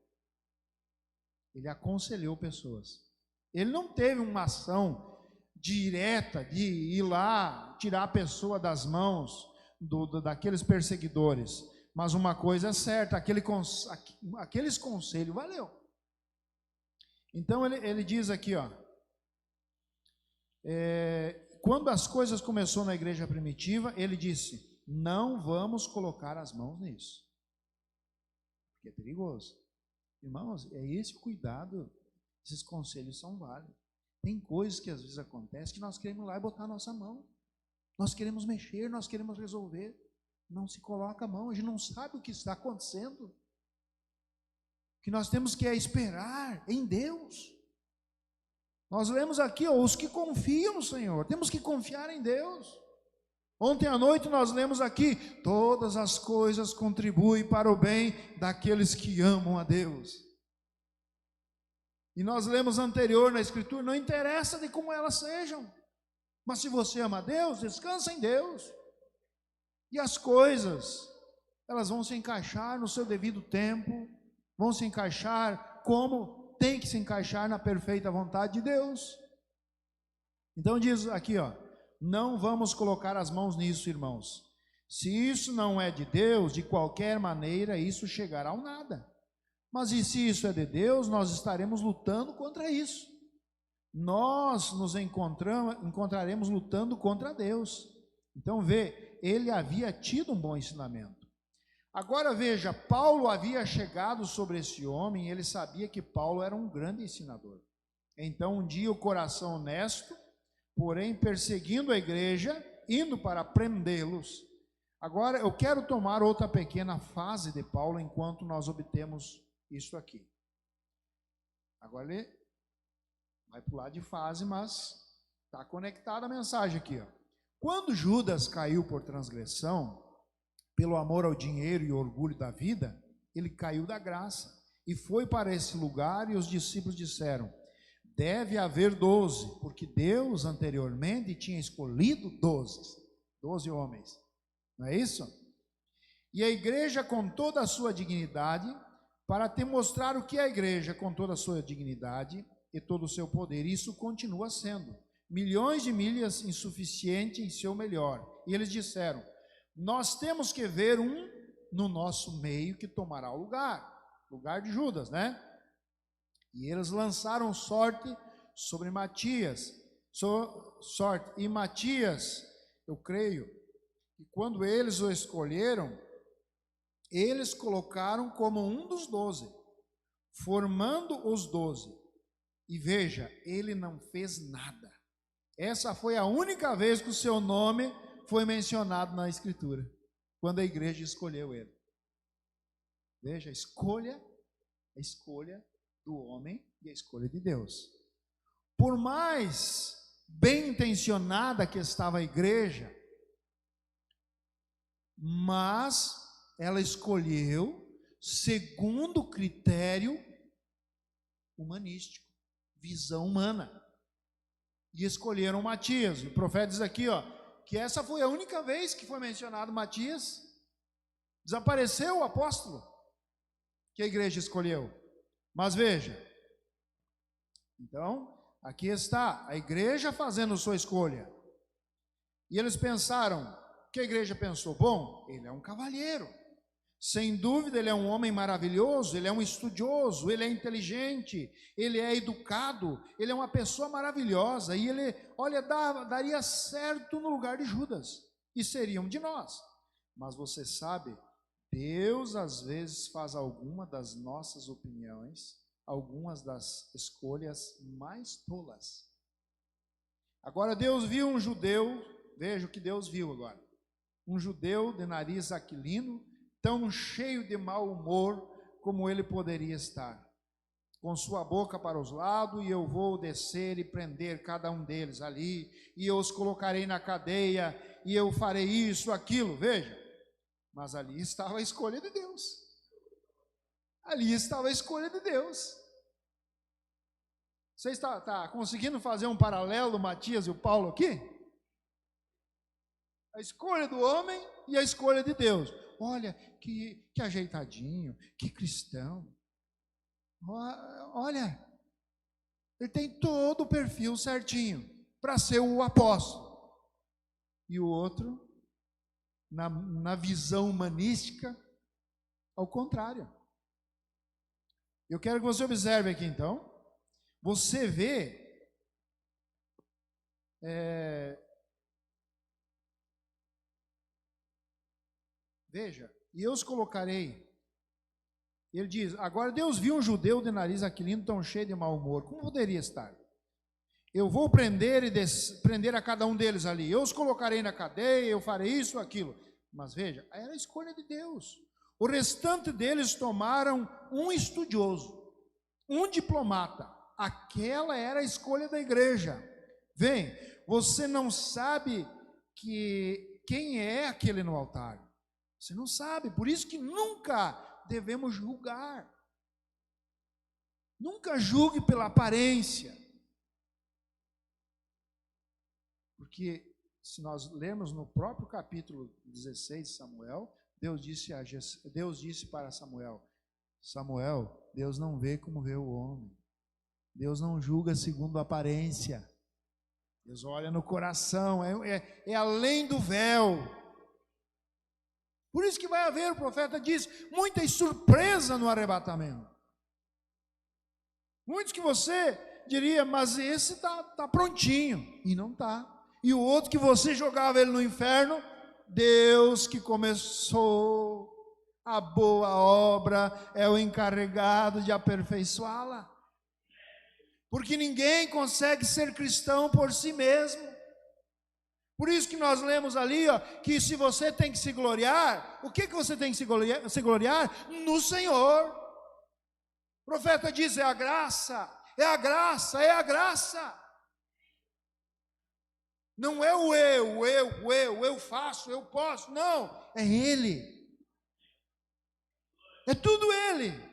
Ele aconselhou pessoas. Ele não teve uma ação direta de ir lá tirar a pessoa das mãos daqueles perseguidores. Mas uma coisa é certa, aqueles conselhos valeu. Então ele diz aqui, ó, quando as coisas começou na igreja primitiva, ele disse: não vamos colocar as mãos nisso, porque é perigoso. Irmãos, é esse o cuidado. Esses conselhos são válidos. Tem coisas que às vezes acontecem que nós queremos ir lá e botar a nossa mão. Nós queremos mexer, nós queremos resolver. Não se coloca a mão, a gente não sabe o que está acontecendo. O que nós temos que esperar em Deus. Nós lemos aqui, ó, os que confiam no Senhor. Temos que confiar em Deus. Ontem à noite nós lemos aqui: todas as coisas contribuem para o bem daqueles que amam a Deus. E nós lemos anterior na Escritura: não interessa de como elas sejam, mas se você ama a Deus, descansa em Deus. E as coisas, elas vão se encaixar no seu devido tempo, vão se encaixar como tem que se encaixar na perfeita vontade de Deus. Então diz aqui, ó: não vamos colocar as mãos nisso, irmãos. Se isso não é de Deus, de qualquer maneira isso chegará ao nada. Mas e se isso é de Deus, nós estaremos lutando contra isso. Nós nos encontraremos lutando contra Deus. Então vê, ele havia tido um bom ensinamento. Agora veja, Paulo havia chegado sobre esse homem, e ele sabia que Paulo era um grande ensinador. Então um dia o coração honesto, porém perseguindo a igreja, indo para prendê-los. Agora eu quero tomar outra pequena fase de Paulo enquanto nós obtemos isso aqui. Agora Vai pular de fase, mas está conectada a mensagem aqui, ó. Quando Judas caiu por transgressão, pelo amor ao dinheiro e orgulho da vida, ele caiu da graça e foi para esse lugar, e os discípulos disseram: deve haver 12, porque Deus anteriormente tinha escolhido 12 homens, não é isso? E a igreja com toda a sua dignidade, para te mostrar o que é a igreja com toda a sua dignidade e todo o seu poder, isso continua sendo milhões de milhas insuficiente em seu melhor. E eles disseram: nós temos que ver um no nosso meio que tomará o lugar de Judas, né? E eles lançaram sorte sobre Matias, e Matias, eu creio, que quando eles o escolheram, eles colocaram como um dos 12, formando os 12. E veja, ele não fez nada. Essa foi a única vez que o seu nome foi mencionado na Escritura, quando a igreja escolheu ele. Veja, a escolha do homem e a escolha de Deus. Por mais bem intencionada que estava a igreja, mas ela escolheu segundo o critério humanístico, visão humana. E escolheram Matias. O profeta diz aqui, ó, que essa foi a única vez que foi mencionado Matias. Desapareceu o apóstolo que a igreja escolheu. Mas veja, então, aqui está a igreja fazendo sua escolha. E eles pensaram, o que a igreja pensou? Bom, ele é um cavalheiro. Sem dúvida, ele é um homem maravilhoso, ele é um estudioso, ele é inteligente, ele é educado, ele é uma pessoa maravilhosa, e ele, olha, daria certo no lugar de Judas, e seria um de nós. Mas você sabe, Deus às vezes faz alguma das nossas opiniões, algumas das escolhas mais tolas. Agora Deus viu um judeu, veja o que Deus viu agora, um judeu de nariz aquilino, tão cheio de mau humor como ele poderia estar, com sua boca para os lados, e eu vou descer e prender cada um deles ali, e eu os colocarei na cadeia, e eu farei isso, aquilo, veja, mas ali estava a escolha de Deus, ali estava a escolha de Deus. Você está conseguindo fazer um paralelo, Matias e o Paulo aqui? A escolha do homem e a escolha de Deus. Olha, que ajeitadinho, que cristão. Olha, ele tem todo o perfil certinho para ser o apóstolo. E o outro, na visão humanística, ao contrário. Eu quero que você observe aqui então. Você vê veja, e eu os colocarei. Ele diz, agora Deus viu um judeu de nariz aquilino tão cheio de mau humor, como poderia estar? Eu vou prender a cada um deles ali, eu os colocarei na cadeia, eu farei isso, aquilo. Mas veja, era a escolha de Deus. O restante deles tomaram um estudioso, um diplomata. Aquela era a escolha da igreja. Vem, você não sabe quem é aquele no altar. Você não sabe, por isso que nunca devemos julgar. Nunca julgue pela aparência. Porque se nós lermos no próprio capítulo 16 de Samuel, Deus disse para Samuel, Samuel, Deus não vê como vê o homem. Deus não julga segundo a aparência. Deus olha no coração, é além do véu. Por isso que vai haver, o profeta diz, muita surpresa no arrebatamento. Muitos que você diria, mas esse está prontinho, e não está. E o outro que você jogava ele no inferno, Deus que começou a boa obra, é o encarregado de aperfeiçoá-la. Porque ninguém consegue ser cristão por si mesmo. Por isso que nós lemos ali, ó, que se você tem que se gloriar, o que você tem que se gloriar? No Senhor. O profeta diz, é a graça, É a graça, é a graça. Não é o eu faço, eu posso. Não, é Ele. É tudo Ele.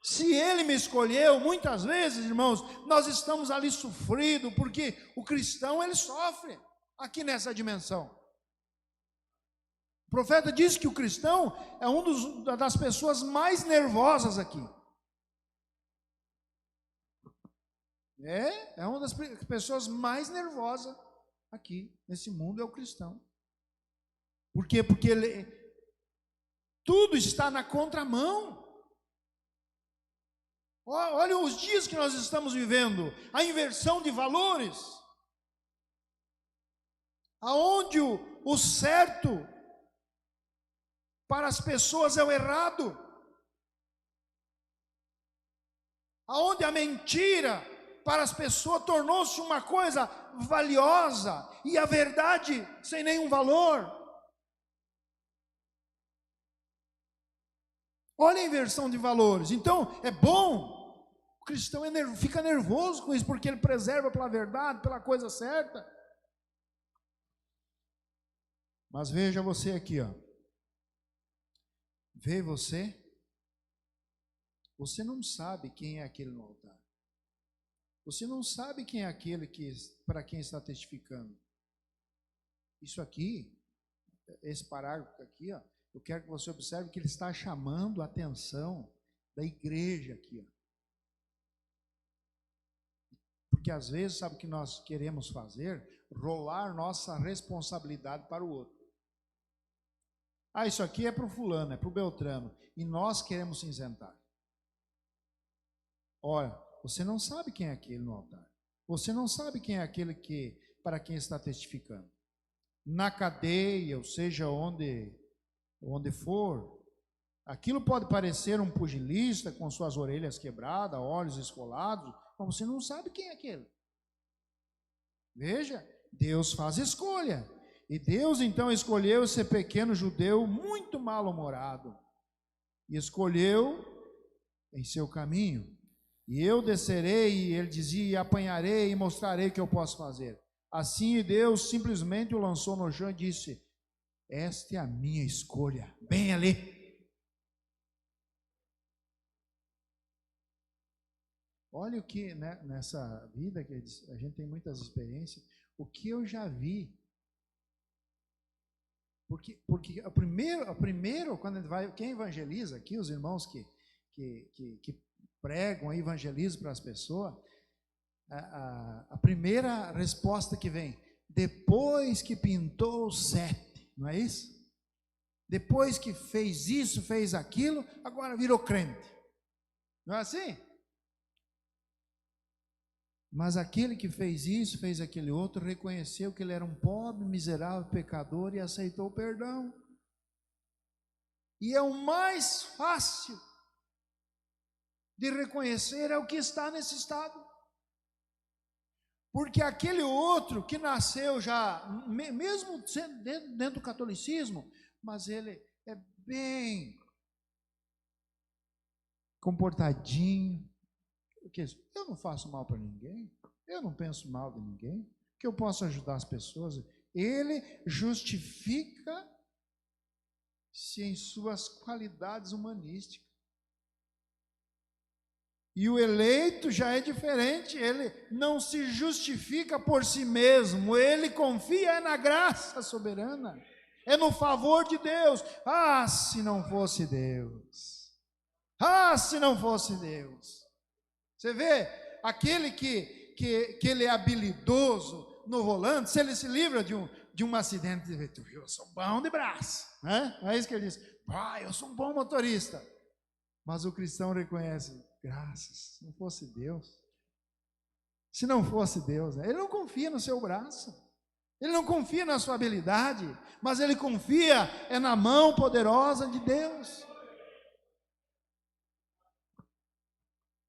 Se Ele me escolheu, muitas vezes, irmãos, nós estamos ali sofridos, porque o cristão, ele sofre aqui nessa dimensão. O profeta diz que o cristão é das pessoas mais nervosas aqui. É uma das pessoas mais nervosas aqui nesse mundo, é o cristão. Por quê? Porque tudo está na contramão. Olha os dias que nós estamos vivendo, a inversão de valores, aonde o certo para as pessoas é o errado, aonde a mentira para as pessoas tornou-se uma coisa valiosa e a verdade sem nenhum valor. Olha a inversão de valores. Então, é bom. O cristão fica nervoso com isso, porque ele preserva pela verdade, pela coisa certa. Mas veja você aqui, ó. Vê você. Você não sabe quem é aquele no altar. Você não sabe quem é aquele para quem está testificando. Isso aqui, esse parágrafo aqui, ó. Eu quero que você observe que ele está chamando a atenção da igreja aqui. Ó. Porque às vezes, sabe o que nós queremos fazer? Rolar nossa responsabilidade para o outro. Ah, isso aqui é para o fulano, é para o Beltrano. E nós queremos cinzentar. Olha, você não sabe quem é aquele no altar. Você não sabe quem é aquele para quem está testificando. Na cadeia, ou seja, onde for, aquilo pode parecer um pugilista com suas orelhas quebradas, olhos esfolados, mas você não sabe quem é aquele. Veja, Deus faz escolha, e Deus então escolheu esse pequeno judeu muito mal-humorado, e escolheu em seu caminho, e eu descerei, e ele dizia, e apanharei, e mostrarei o que eu posso fazer. Assim Deus simplesmente o lançou no chão e disse, esta é a minha escolha, bem ali. Olha o que, né, nessa vida, que a gente tem muitas experiências, o que eu já vi. Porque o primeiro quando quem evangeliza aqui, os irmãos que pregam, evangelizam para as pessoas, a primeira resposta que vem, depois que pintou o 7. Não é isso? Depois que fez isso, fez aquilo, agora virou crente. Não é assim? Mas aquele que fez isso, fez aquele outro, reconheceu que ele era um pobre, miserável, pecador e aceitou o perdão. E é o mais fácil de reconhecer é o que está nesse estado. Porque aquele outro que nasceu já, mesmo dentro do catolicismo, mas ele é bem comportadinho. Eu não faço mal para ninguém, eu não penso mal de ninguém, que eu posso ajudar as pessoas. Ele justifica-se em suas qualidades humanísticas. E o eleito já é diferente, ele não se justifica por si mesmo, ele confia na graça soberana, é no favor de Deus. Ah, se não fosse Deus! Ah, se não fosse Deus! Você vê, aquele que ele é habilidoso no volante, se ele se livra de um acidente, eu sou bom de braço, né? É isso que ele diz, eu sou um bom motorista. Mas o cristão reconhece, graças, se não fosse Deus, né? Ele não confia no seu braço, ele não confia na sua habilidade, mas ele confia na mão poderosa de Deus.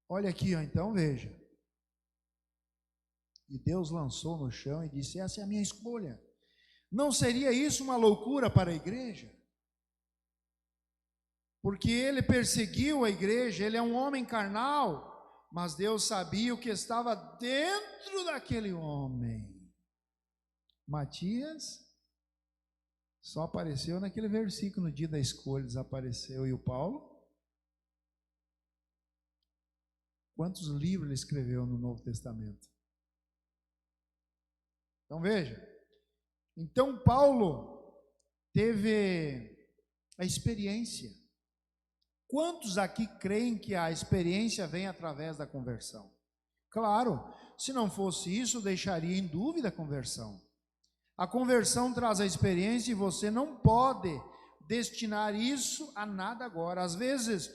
Olha aqui, ó, então veja, e Deus lançou no chão e disse, essa é a minha escolha. Não seria isso uma loucura para a igreja? Porque ele perseguiu a igreja, ele é um homem carnal, mas Deus sabia o que estava dentro daquele homem. Matias só apareceu naquele versículo, no dia da escolha desapareceu. E o Paulo? Quantos livros ele escreveu no Novo Testamento? Então veja, então Paulo teve a experiência. Quantos aqui creem que a experiência vem através da conversão? Claro, se não fosse isso, deixaria em dúvida a conversão. A conversão traz a experiência e você não pode destinar isso a nada agora. Às vezes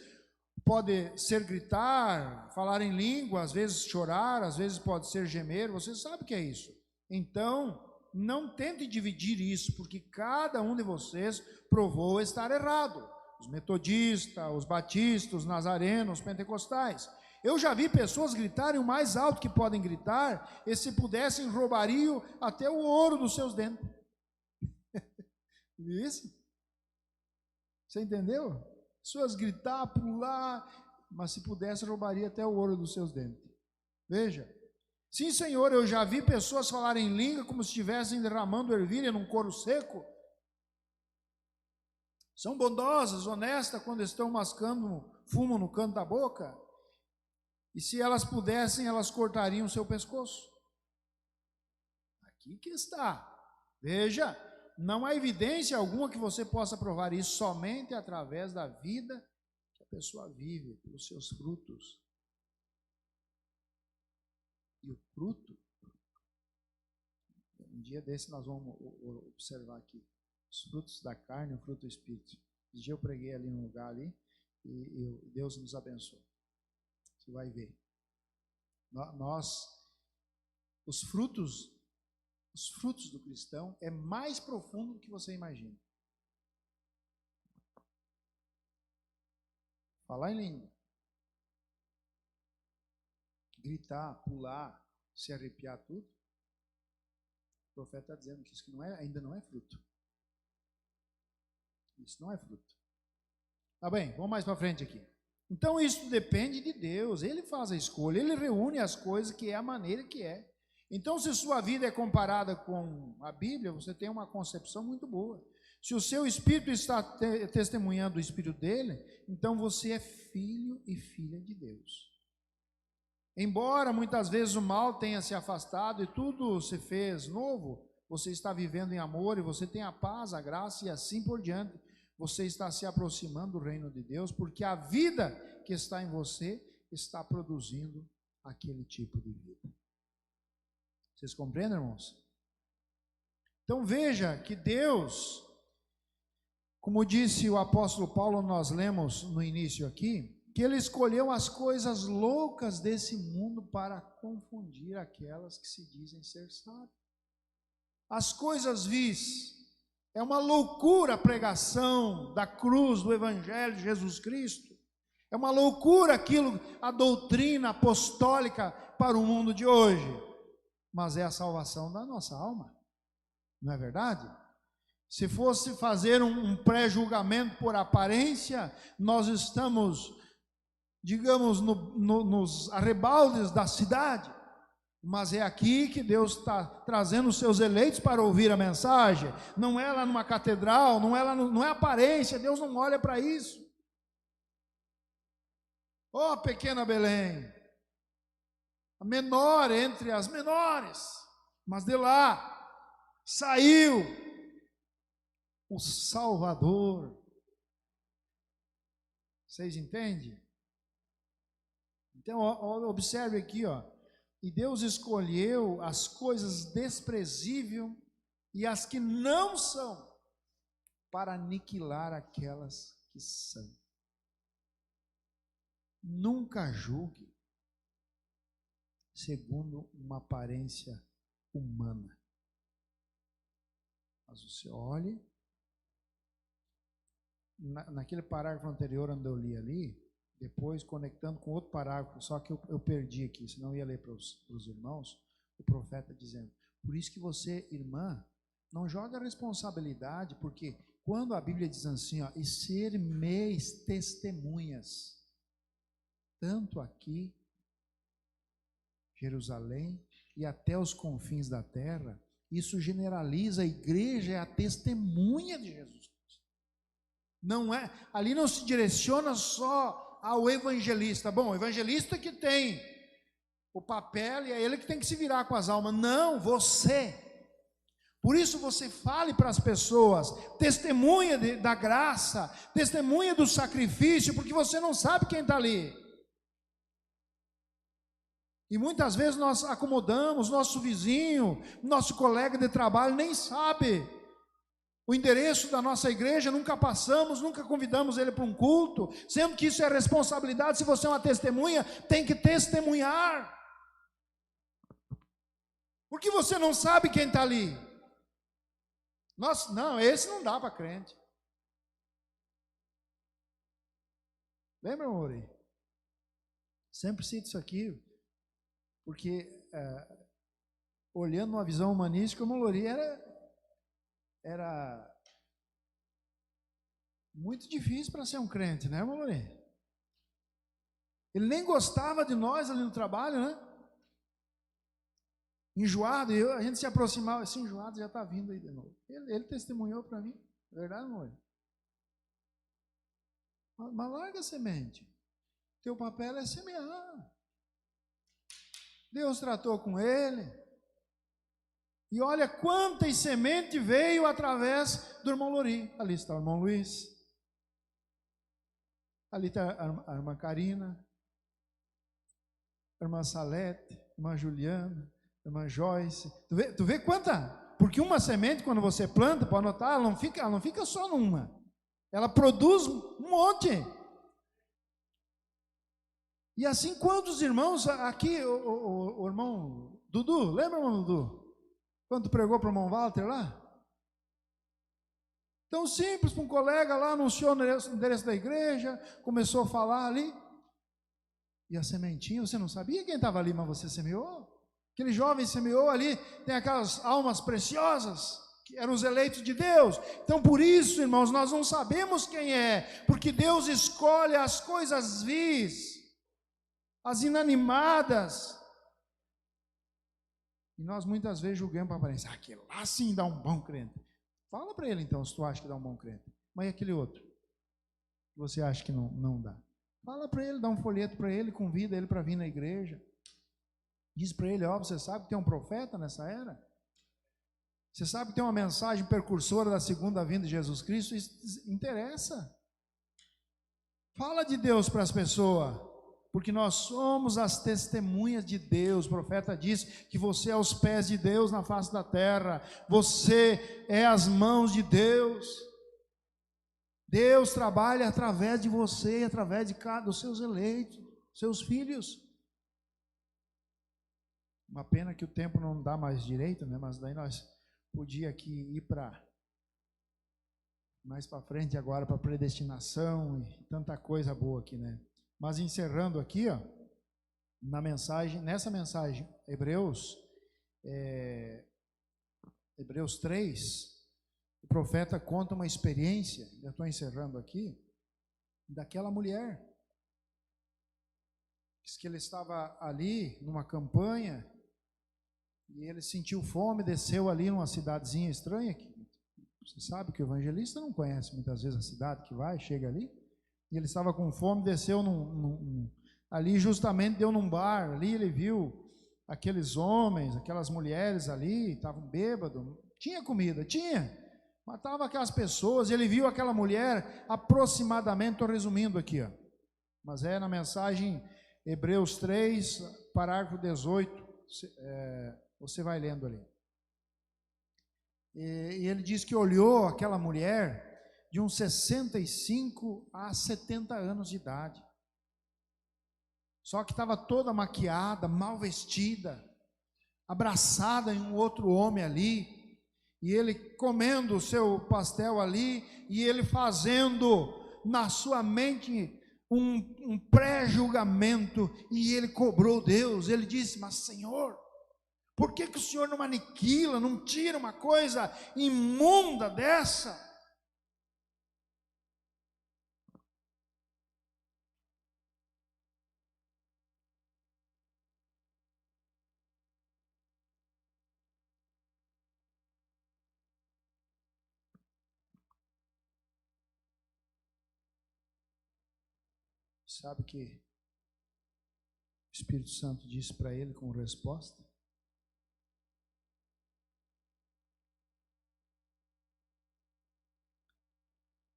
pode ser gritar, falar em língua, às vezes chorar, às vezes pode ser gemer, você sabe o que é isso. Então, não tente dividir isso, porque cada um de vocês provou estar errado. Os metodistas, os batistas, os nazarenos, os pentecostais. Eu já vi pessoas gritarem o mais alto que podem gritar, e se pudessem roubariam até o ouro dos seus dentes. Viu isso? Você entendeu? Pessoas gritar, pular, mas se pudesse roubaria até o ouro dos seus dentes. Veja. Sim, Senhor, eu já vi pessoas falarem em língua como se estivessem derramando ervilha num couro seco. São bondosas, honestas quando estão mascando fumo no canto da boca. E se elas pudessem, elas cortariam o seu pescoço. Aqui que está. Veja, não há evidência alguma que você possa provar isso, somente através da vida que a pessoa vive, pelos seus frutos. E o fruto, um dia desse nós vamos observar aqui, os frutos da carne e o fruto do Espírito. Um dia eu preguei ali num lugar ali, e Deus nos abençoe. Você vai ver. Os frutos do cristão é mais profundo do que você imagina. Falar em língua, gritar, pular, se arrepiar tudo. O profeta está dizendo que isso ainda não é fruto. Isso não é fruto. Tá bem, vamos mais para frente aqui. Então isso depende de Deus, Ele faz a escolha, Ele reúne as coisas que é a maneira que é. Então se sua vida é comparada com a Bíblia, você tem uma concepção muito boa. Se o seu espírito está testemunhando o espírito dele, então você é filho e filha de Deus. Embora muitas vezes o mal tenha se afastado e tudo se fez novo, você está vivendo em amor e você tem a paz, a graça e assim por diante. Você está se aproximando do reino de Deus, porque a vida que está em você está produzindo aquele tipo de vida. Vocês compreendem, irmãos? Então veja que Deus, como disse o apóstolo Paulo, nós lemos no início aqui, que Ele escolheu as coisas loucas desse mundo para confundir aquelas que se dizem ser sábias. As coisas vis. É uma loucura a pregação da cruz, do Evangelho de Jesus Cristo. É uma loucura a doutrina apostólica para o mundo de hoje. Mas é a salvação da nossa alma. Não é verdade? Se fosse fazer um pré-julgamento por aparência, nós estamos, digamos, nos arrebaldes da cidade. Mas é aqui que Deus está trazendo os seus eleitos para ouvir a mensagem. Não é lá numa catedral, não é aparência, Deus não olha para isso. Ó, pequena Belém, a menor entre as menores, mas de lá saiu o Salvador. Vocês entendem? Então, observe aqui, ó. E Deus escolheu as coisas desprezíveis e as que não são, para aniquilar aquelas que são. Nunca julgue segundo uma aparência humana. Mas você olhe, naquele parágrafo anterior onde eu li ali, depois conectando com outro parágrafo, só que eu perdi aqui, senão eu ia ler para os irmãos, o profeta dizendo, por isso que você, irmã, não joga a responsabilidade, porque quando a Bíblia diz assim, ó, e ser meis testemunhas, tanto aqui Jerusalém e até os confins da terra. Isso generaliza, a igreja é a testemunha de Jesus Cristo. Não é, ali não se direciona só ao evangelista. Bom, o evangelista que tem o papel e é ele que tem que se virar com as almas. Não, você. Por isso você fale para as pessoas, testemunha da graça, testemunha do sacrifício, porque você não sabe quem está ali. E muitas vezes nós acomodamos nosso vizinho, nosso colega de trabalho, nem sabe o endereço da nossa igreja, nunca passamos, nunca convidamos ele para um culto, sendo que isso é responsabilidade. Se você é uma testemunha, tem que testemunhar. Porque você não sabe quem está ali. Nossa, não, esse não dá para crente. Lembra, Mauri? Sempre cito isso aqui, porque olhando uma visão humanística, o Mauri era muito difícil para ser um crente, né, Mauri? Ele nem gostava de nós ali no trabalho, né? Enjoado, a gente se aproximava, esse enjoado já está vindo aí de novo. Ele testemunhou para mim, verdade, amor? Mas larga a semente. Teu papel é semear. Deus tratou com ele. E olha quantas sementes veio através do irmão Lori. Ali está o irmão Luiz. Ali está a irmã Karina, a irmã Salete, a irmã Juliana, irmã Joyce, tu vê quanta? Porque uma semente, quando você planta, pode notar, ela não fica só numa. Ela produz um monte. E assim, quantos irmãos aqui, o irmão Dudu, lembra, irmão Dudu? Quando tu pregou para o irmão Walter lá? Tão simples, para um colega lá, anunciou o endereço da igreja, começou a falar ali. E a sementinha, você não sabia quem estava ali, mas você semeou? Aquele jovem semeou ali, tem aquelas almas preciosas, que eram os eleitos de Deus. Então por isso, irmãos, nós não sabemos quem é, porque Deus escolhe as coisas vis, as inanimadas. E nós muitas vezes julgamos para a aparência, aquele lá sim dá um bom crente. Fala para ele então, se tu acha que dá um bom crente. Mas e aquele outro? Que você acha que não dá? Fala para ele, dá um folheto para ele, convida ele para vir na igreja. Diz para ele, ó, você sabe que tem um profeta nessa era? Você sabe que tem uma mensagem precursora da segunda vinda de Jesus Cristo? Isso interessa. Fala de Deus para as pessoas, porque nós somos as testemunhas de Deus. O profeta diz que você é os pés de Deus na face da terra, você é as mãos de Deus. Deus trabalha através de você, através de cada dos seus eleitos, seus filhos. Uma pena que o tempo não dá mais direito, né? Mas daí nós podíamos aqui ir para mais para frente agora para predestinação e tanta coisa boa aqui, né? Mas encerrando aqui, ó, nessa mensagem, Hebreus 3, o profeta conta uma experiência, já estou encerrando aqui, daquela mulher. Diz que ele estava ali numa campanha e ele sentiu fome, desceu ali numa cidadezinha estranha, que você sabe que o evangelista não conhece muitas vezes a cidade que vai, chega ali, e ele estava com fome, desceu ali justamente, deu num bar, ali ele viu aqueles homens, aquelas mulheres ali, estavam bêbados, tinha comida, tinha, matava aquelas pessoas, e ele viu aquela mulher aproximadamente, estou resumindo aqui, ó, mas é na mensagem Hebreus 3, parágrafo 18, você vai lendo ali. E ele diz que olhou aquela mulher de uns 65 a 70 anos de idade. Só que estava toda maquiada, mal vestida, abraçada em um outro homem ali, e ele comendo o seu pastel ali, e ele fazendo na sua mente um pré-julgamento, e ele cobrou Deus. Ele disse, mas Senhor, por que o Senhor não aniquila, não tira uma coisa imunda dessa? Sabe o que o Espírito Santo disse para ele como resposta?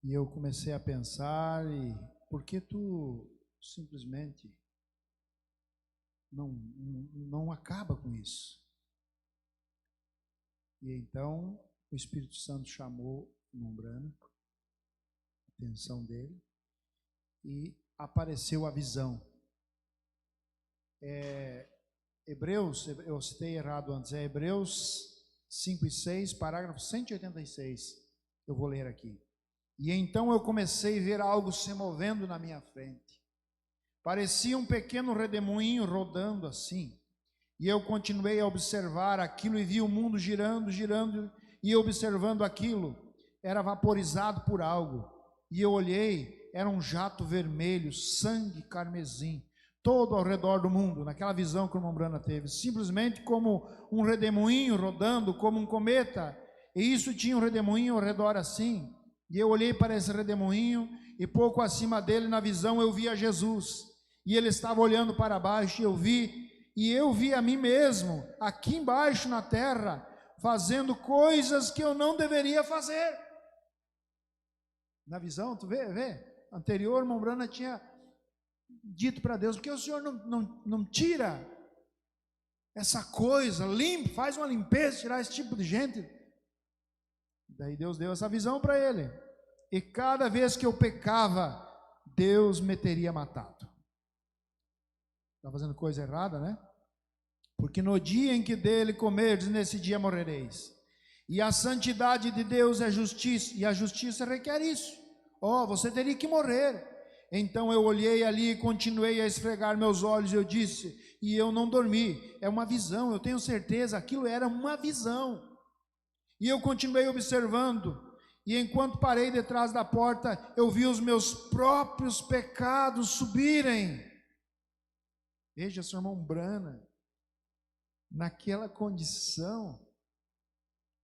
E eu comecei a pensar, e por que tu simplesmente não acaba com isso? E então o Espírito Santo chamou Mombrana, a atenção dele, e apareceu a visão. Hebreus, eu citei errado antes, é Hebreus 5 e 6, parágrafo 186, eu vou ler aqui. E então eu comecei a ver algo se movendo na minha frente. Parecia um pequeno redemoinho rodando assim. E eu continuei a observar aquilo e vi o mundo girando, girando, e observando aquilo, era vaporizado por algo. E eu olhei, era um jato vermelho, sangue carmesim, todo ao redor do mundo, naquela visão que o Mombrana teve, simplesmente como um redemoinho rodando, como um cometa, e isso tinha um redemoinho ao redor assim. E eu olhei para esse redemoinho, e pouco acima dele, na visão, eu via Jesus, e ele estava olhando para baixo, e eu vi a mim mesmo, aqui embaixo na terra, fazendo coisas que eu não deveria fazer. Na visão, tu vê? Anterior, Mombrana tinha dito para Deus, porque o Senhor não tira essa coisa, faz uma limpeza, tirar esse tipo de gente. Daí Deus deu essa visão para ele, e cada vez que eu pecava, Deus me teria matado. Está fazendo coisa errada, né? Porque no dia em que dele comerdes, nesse dia morrereis. E a santidade de Deus é justiça, e a justiça requer isso. Você teria que morrer. Então eu olhei ali e continuei a esfregar meus olhos, eu disse, e eu não dormi. É uma visão, eu tenho certeza, aquilo era uma visão. E eu continuei observando, e enquanto parei detrás da porta, eu vi os meus próprios pecados subirem. Veja, seu irmão Mombrana, naquela condição,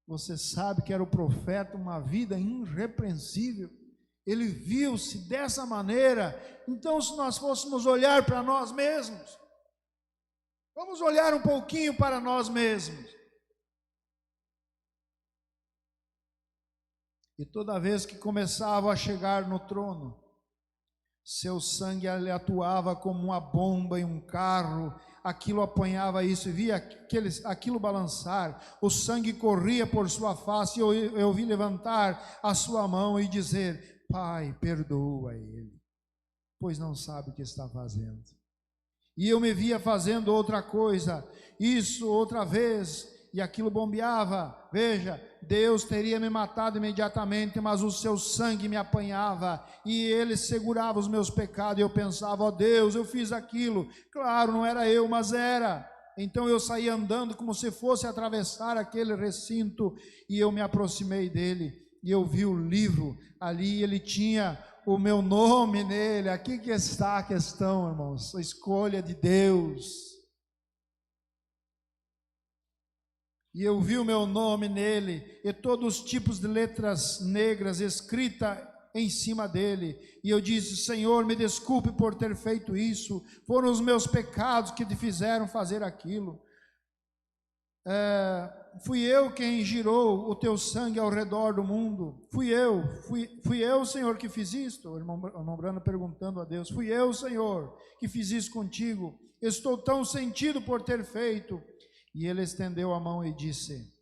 você sabe que era o profeta, uma vida irrepreensível, ele viu-se dessa maneira. Então, se nós fôssemos olhar para nós mesmos, vamos olhar um pouquinho para nós mesmos. E toda vez que começava a chegar no trono, seu sangue ele atuava como uma bomba em um carro, aquilo apanhava isso, e via aquilo balançar, o sangue corria por sua face, e eu vi levantar a sua mão e dizer, Pai, perdoa ele, pois não sabe o que está fazendo. E eu me via fazendo outra coisa, isso outra vez, e aquilo bombeava. Veja, Deus teria me matado imediatamente, mas o seu sangue me apanhava, e ele segurava os meus pecados, e eu pensava, Deus, eu fiz aquilo, claro, não era eu, mas era. Então eu saí andando como se fosse atravessar aquele recinto, e eu me aproximei dele, e eu vi o livro ali, ele tinha o meu nome nele. Aqui que está a questão, irmãos, a escolha de Deus. E eu vi o meu nome nele, e todos os tipos de letras negras escritas em cima dele, e eu disse, Senhor, me desculpe por ter feito isso, foram os meus pecados que te fizeram fazer aquilo, fui eu quem girou o teu sangue ao redor do mundo, fui eu, Senhor, que fiz isto. O irmão Mombrana perguntando a Deus, fui eu, Senhor, que fiz isso contigo, estou tão sentido por ter feito. E ele estendeu a mão e disse,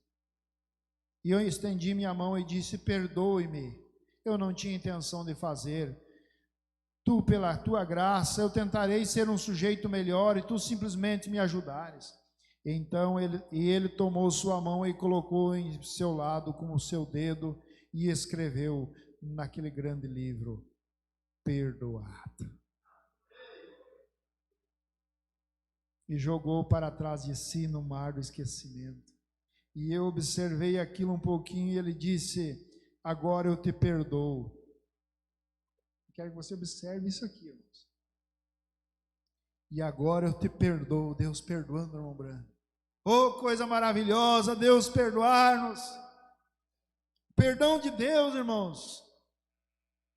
e eu estendi minha mão e disse, perdoe-me, eu não tinha intenção de fazer, tu pela tua graça, eu tentarei ser um sujeito melhor, e tu simplesmente me ajudares. Então ele tomou sua mão e colocou em seu lado com o seu dedo, e escreveu naquele grande livro, perdoado. E jogou para trás de si no mar do esquecimento. E eu observei aquilo um pouquinho, e ele disse, agora eu te perdoo. Quero que você observe isso aqui, irmãos. E agora eu te perdoo. Deus perdoando, irmão Branco. Oh, coisa maravilhosa, Deus perdoar-nos. Perdão de Deus, irmãos.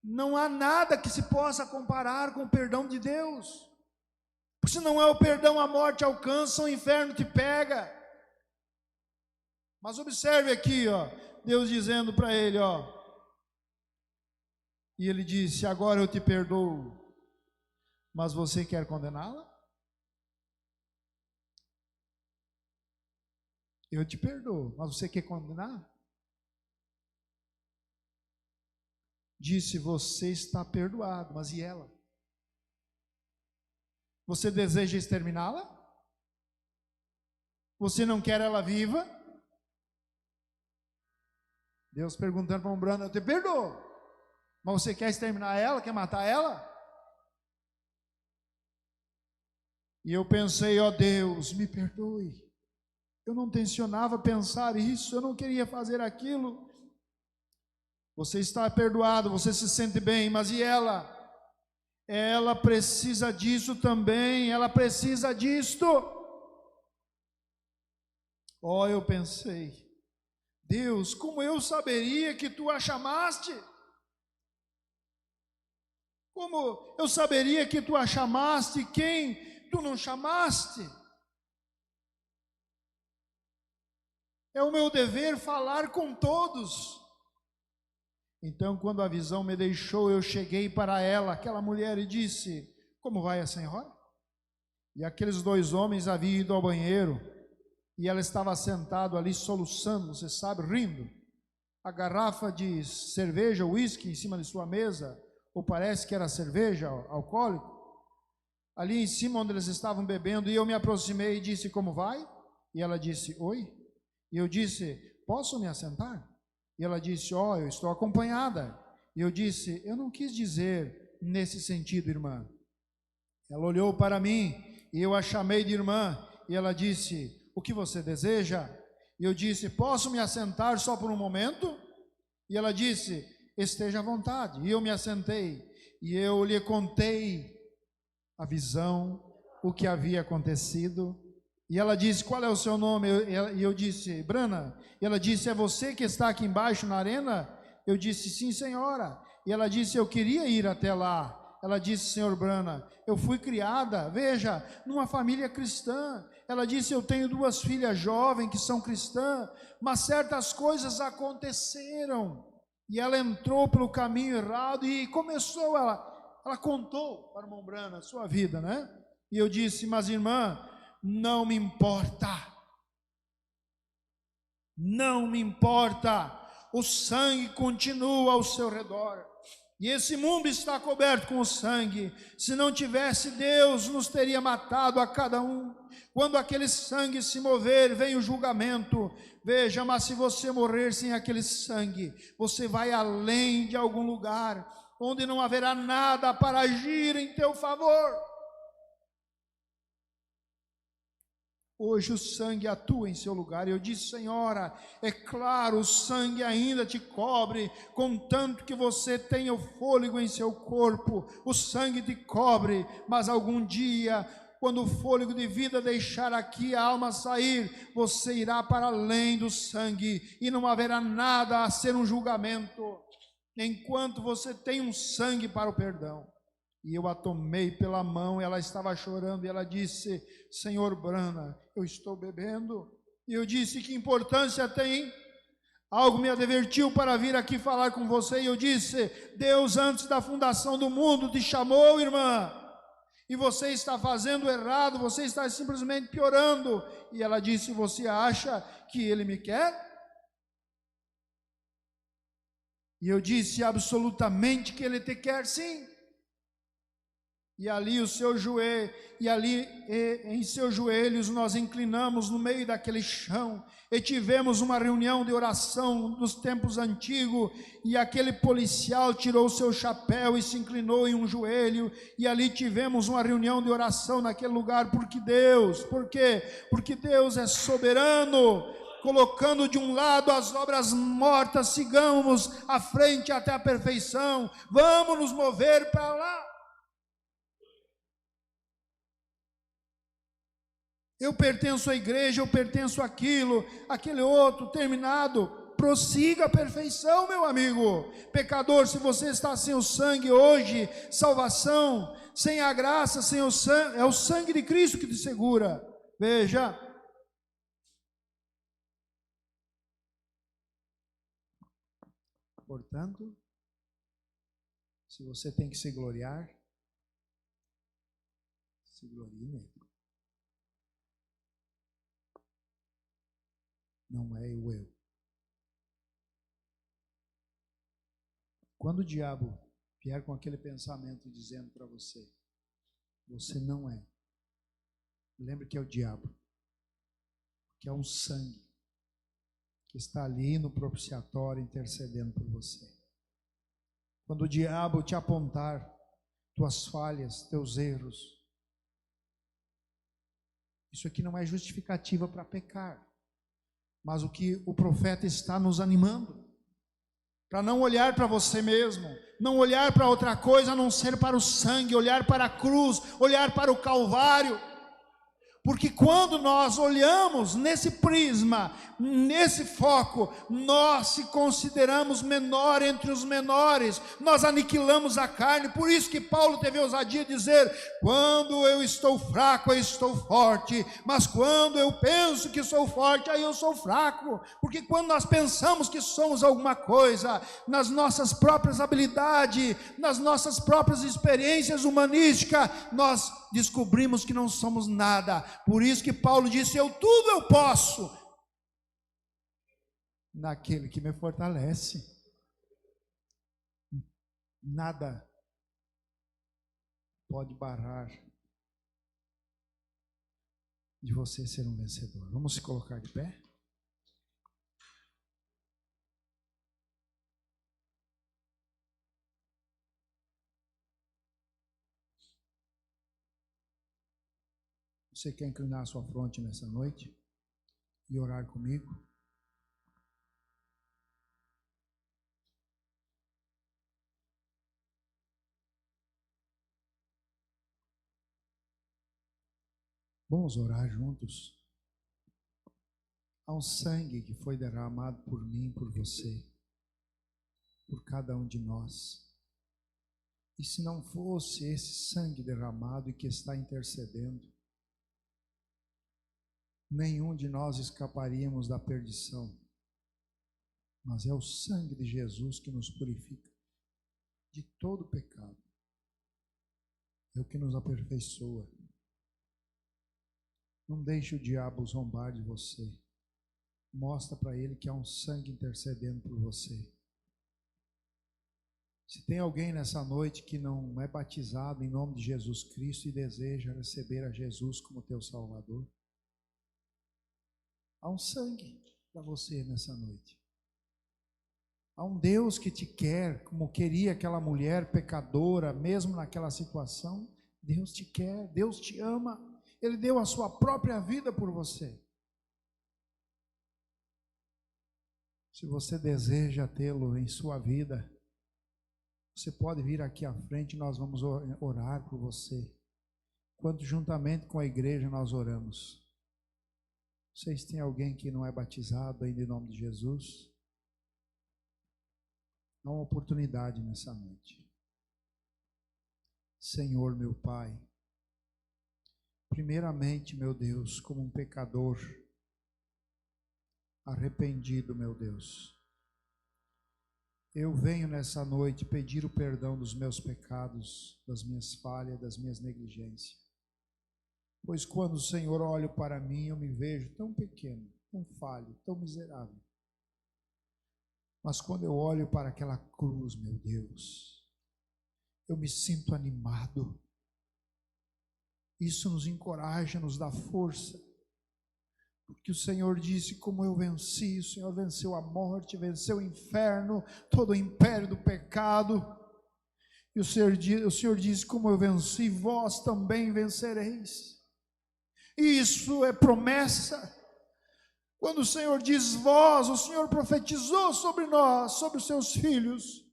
Não há nada que se possa comparar com o perdão de Deus. Porque se não é o perdão, a morte alcança, o inferno te pega. Mas observe aqui, ó, Deus dizendo para ele, ó, e ele disse: agora eu te perdoo, mas você quer condená-la? Eu te perdoo, mas você quer condenar? Disse: você está perdoado, mas e ela? Você deseja exterminá-la? Você não quer ela viva? Deus perguntando para Umbrana: eu te perdoo, mas você quer exterminar ela? Quer matar ela? E eu pensei: ó Deus, me perdoe. Eu não tencionava pensar isso, eu não queria fazer aquilo. Você está perdoado, você se sente bem, mas e ela? Ela precisa disso também, ela precisa disto. Ó, eu pensei: Deus, como eu saberia que tu a chamaste? Como eu saberia que tu a chamaste, quem tu não chamaste? É o meu dever falar com todos. Então, quando a visão me deixou, eu cheguei para ela, aquela mulher, e disse: como vai a senhora? E aqueles dois homens haviam ido ao banheiro, e ela estava sentada ali soluçando, você sabe, rindo. A garrafa de cerveja, uísque em cima de sua mesa, ou parece que era cerveja alcoólica, ali em cima onde eles estavam bebendo, e eu me aproximei e disse: como vai? E ela disse: oi. E eu disse: posso me assentar? E ela disse: ó, eu estou acompanhada. E eu disse: eu não quis dizer nesse sentido, irmã. Ela olhou para mim e eu a chamei de irmã. E ela disse: o que você deseja? E eu disse: posso me assentar só por um momento? E ela disse: esteja à vontade. E eu me assentei e eu lhe contei a visão, o que havia acontecido. E ela disse: qual é o seu nome? E eu disse: Brana. E ela disse: é você que está aqui embaixo na arena? Eu disse: sim, senhora. E ela disse: eu queria ir até lá. Ela disse: senhor Brana, eu fui criada, veja, numa família cristã. Ela disse: eu tenho duas filhas jovens que são cristãs, mas certas coisas aconteceram. E ela entrou pelo caminho errado e começou, ela contou para a irmã Brana a sua vida, né? E eu disse: mas irmã, não me importa, não me importa, o sangue continua ao seu redor, e esse mundo está coberto com o sangue. Se não tivesse, Deus nos teria matado a cada um. Quando aquele sangue se mover, vem o julgamento. Veja, mas se você morrer sem aquele sangue, você vai além de algum lugar, onde não haverá nada para agir em teu favor. Hoje o sangue atua em seu lugar. E eu disse: senhora, é claro, o sangue ainda te cobre, contanto que você tenha o fôlego em seu corpo, o sangue te cobre, mas algum dia, quando o fôlego de vida deixar aqui, a alma sair, você irá para além do sangue, e não haverá nada a ser um julgamento, enquanto você tem um sangue para o perdão. E eu a tomei pela mão, ela estava chorando, e ela disse: senhor Brana, eu estou bebendo. E eu disse: que importância tem? Algo me advertiu para vir aqui falar com você. E eu disse: Deus antes da fundação do mundo te chamou, irmã, e você está fazendo errado, você está simplesmente piorando. E ela disse: você acha que ele me quer? E eu disse: absolutamente que ele te quer, sim. E ali o seu joelho, em seus joelhos nós inclinamos no meio daquele chão, e tivemos uma reunião de oração dos tempos antigos, e aquele policial tirou o seu chapéu e se inclinou em um joelho, e ali tivemos uma reunião de oração naquele lugar. Porque Deus, por quê? Porque Deus é soberano, colocando de um lado as obras mortas. Sigamos à frente até a perfeição, vamos nos mover para lá. Eu pertenço à igreja, eu pertenço àquilo, aquele outro, terminado. prossiga a perfeição, meu amigo. Pecador, se você está sem o sangue hoje, salvação, sem a graça, sem o sangue, é o sangue de Cristo que te segura. Veja. Portanto, se você tem que se gloriar, se glorie nele. Não é o eu. Quando o diabo vier com aquele pensamento dizendo para você, você não é. Lembre que é o diabo, que é um sangue que está ali no propiciatório intercedendo por você. Quando o diabo te apontar tuas falhas, teus erros, isso aqui não é justificativa para pecar. Mas o que o profeta está nos animando, para não olhar para você mesmo, não olhar para outra coisa a não ser para o sangue, olhar para a cruz, olhar para o Calvário. Porque quando nós olhamos nesse prisma, nesse foco, nós se consideramos menor entre os menores, nós aniquilamos a carne. Por isso que Paulo teve a ousadia de dizer, quando eu estou fraco, eu estou forte, mas quando eu penso que sou forte, aí eu sou fraco. Porque quando nós pensamos que somos alguma coisa, nas nossas próprias habilidades, nas nossas próprias experiências humanísticas, nós descobrimos que não somos nada. Por isso que Paulo disse, tudo eu posso naquele que me fortalece. Nada pode barrar de você ser um vencedor. Vamos se colocar de pé? Você quer inclinar a sua fronte nessa noite e orar comigo? Vamos orar juntos. Há um sangue que foi derramado por mim, por você, por cada um de nós. E se não fosse esse sangue derramado e que está intercedendo, nenhum de nós escaparíamos da perdição. Mas é o sangue de Jesus que nos purifica de todo pecado. É o que nos aperfeiçoa. Não deixe o diabo zombar de você. Mostra para ele que há um sangue intercedendo por você. Se tem alguém nessa noite que não é batizado em nome de Jesus Cristo e deseja receber a Jesus como teu Salvador, há um sangue para você nessa noite. Há um Deus que te quer, como queria aquela mulher pecadora, mesmo naquela situação. Deus te quer, Deus te ama. Ele deu a sua própria vida por você. Se você deseja tê-lo em sua vida, você pode vir aqui à frente e nós vamos orar por você. Enquanto juntamente com a igreja nós oramos. Vocês têm alguém que não é batizado ainda em nome de Jesus? Há uma oportunidade nessa noite. Senhor, meu Pai, primeiramente, meu Deus, como um pecador arrependido, meu Deus, eu venho nessa noite pedir o perdão dos meus pecados, das minhas falhas, das minhas negligências. Pois quando o Senhor olha para mim, eu me vejo tão pequeno, tão falho, tão miserável. Mas quando eu olho para aquela cruz, meu Deus, eu me sinto animado. Isso nos encoraja, nos dá força. Porque o Senhor disse, como eu venci, o Senhor venceu a morte, venceu o inferno, todo o império do pecado. E o Senhor disse, como eu venci, vós também vencereis. Isso é promessa. Quando o Senhor diz vós, o Senhor profetizou sobre nós, sobre os seus filhos.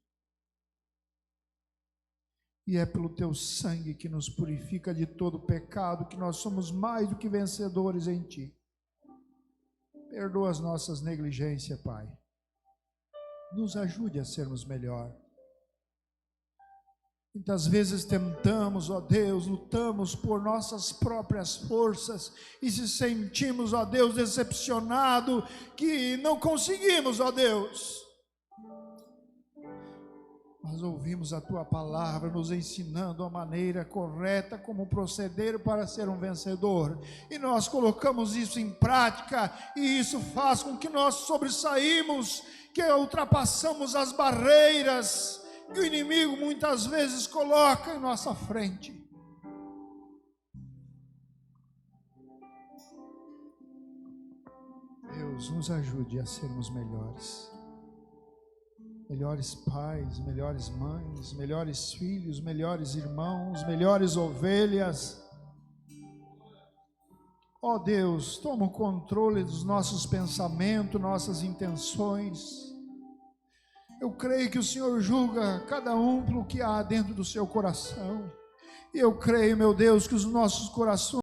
E é pelo teu sangue que nos purifica de todo pecado, que nós somos mais do que vencedores em ti. Perdoa as nossas negligências, Pai. nos ajude a sermos melhor. Muitas vezes tentamos, ó Deus, lutamos por nossas próprias forças e se sentimos, ó Deus, decepcionados que não conseguimos, ó Deus. Nós ouvimos a Tua palavra nos ensinando a maneira correta como proceder para ser um vencedor. E nós colocamos isso em prática e isso faz com que nós sobressaímos, que ultrapassamos as barreiras que o inimigo muitas vezes coloca em nossa frente. Deus, nos ajude a sermos melhores. Melhores pais, melhores mães, melhores filhos, melhores irmãos, melhores ovelhas. Ó Deus, toma o controle dos nossos pensamentos, nossas intenções. Eu creio que o Senhor julga cada um pelo que há dentro do seu coração. E eu creio, meu Deus, que os nossos corações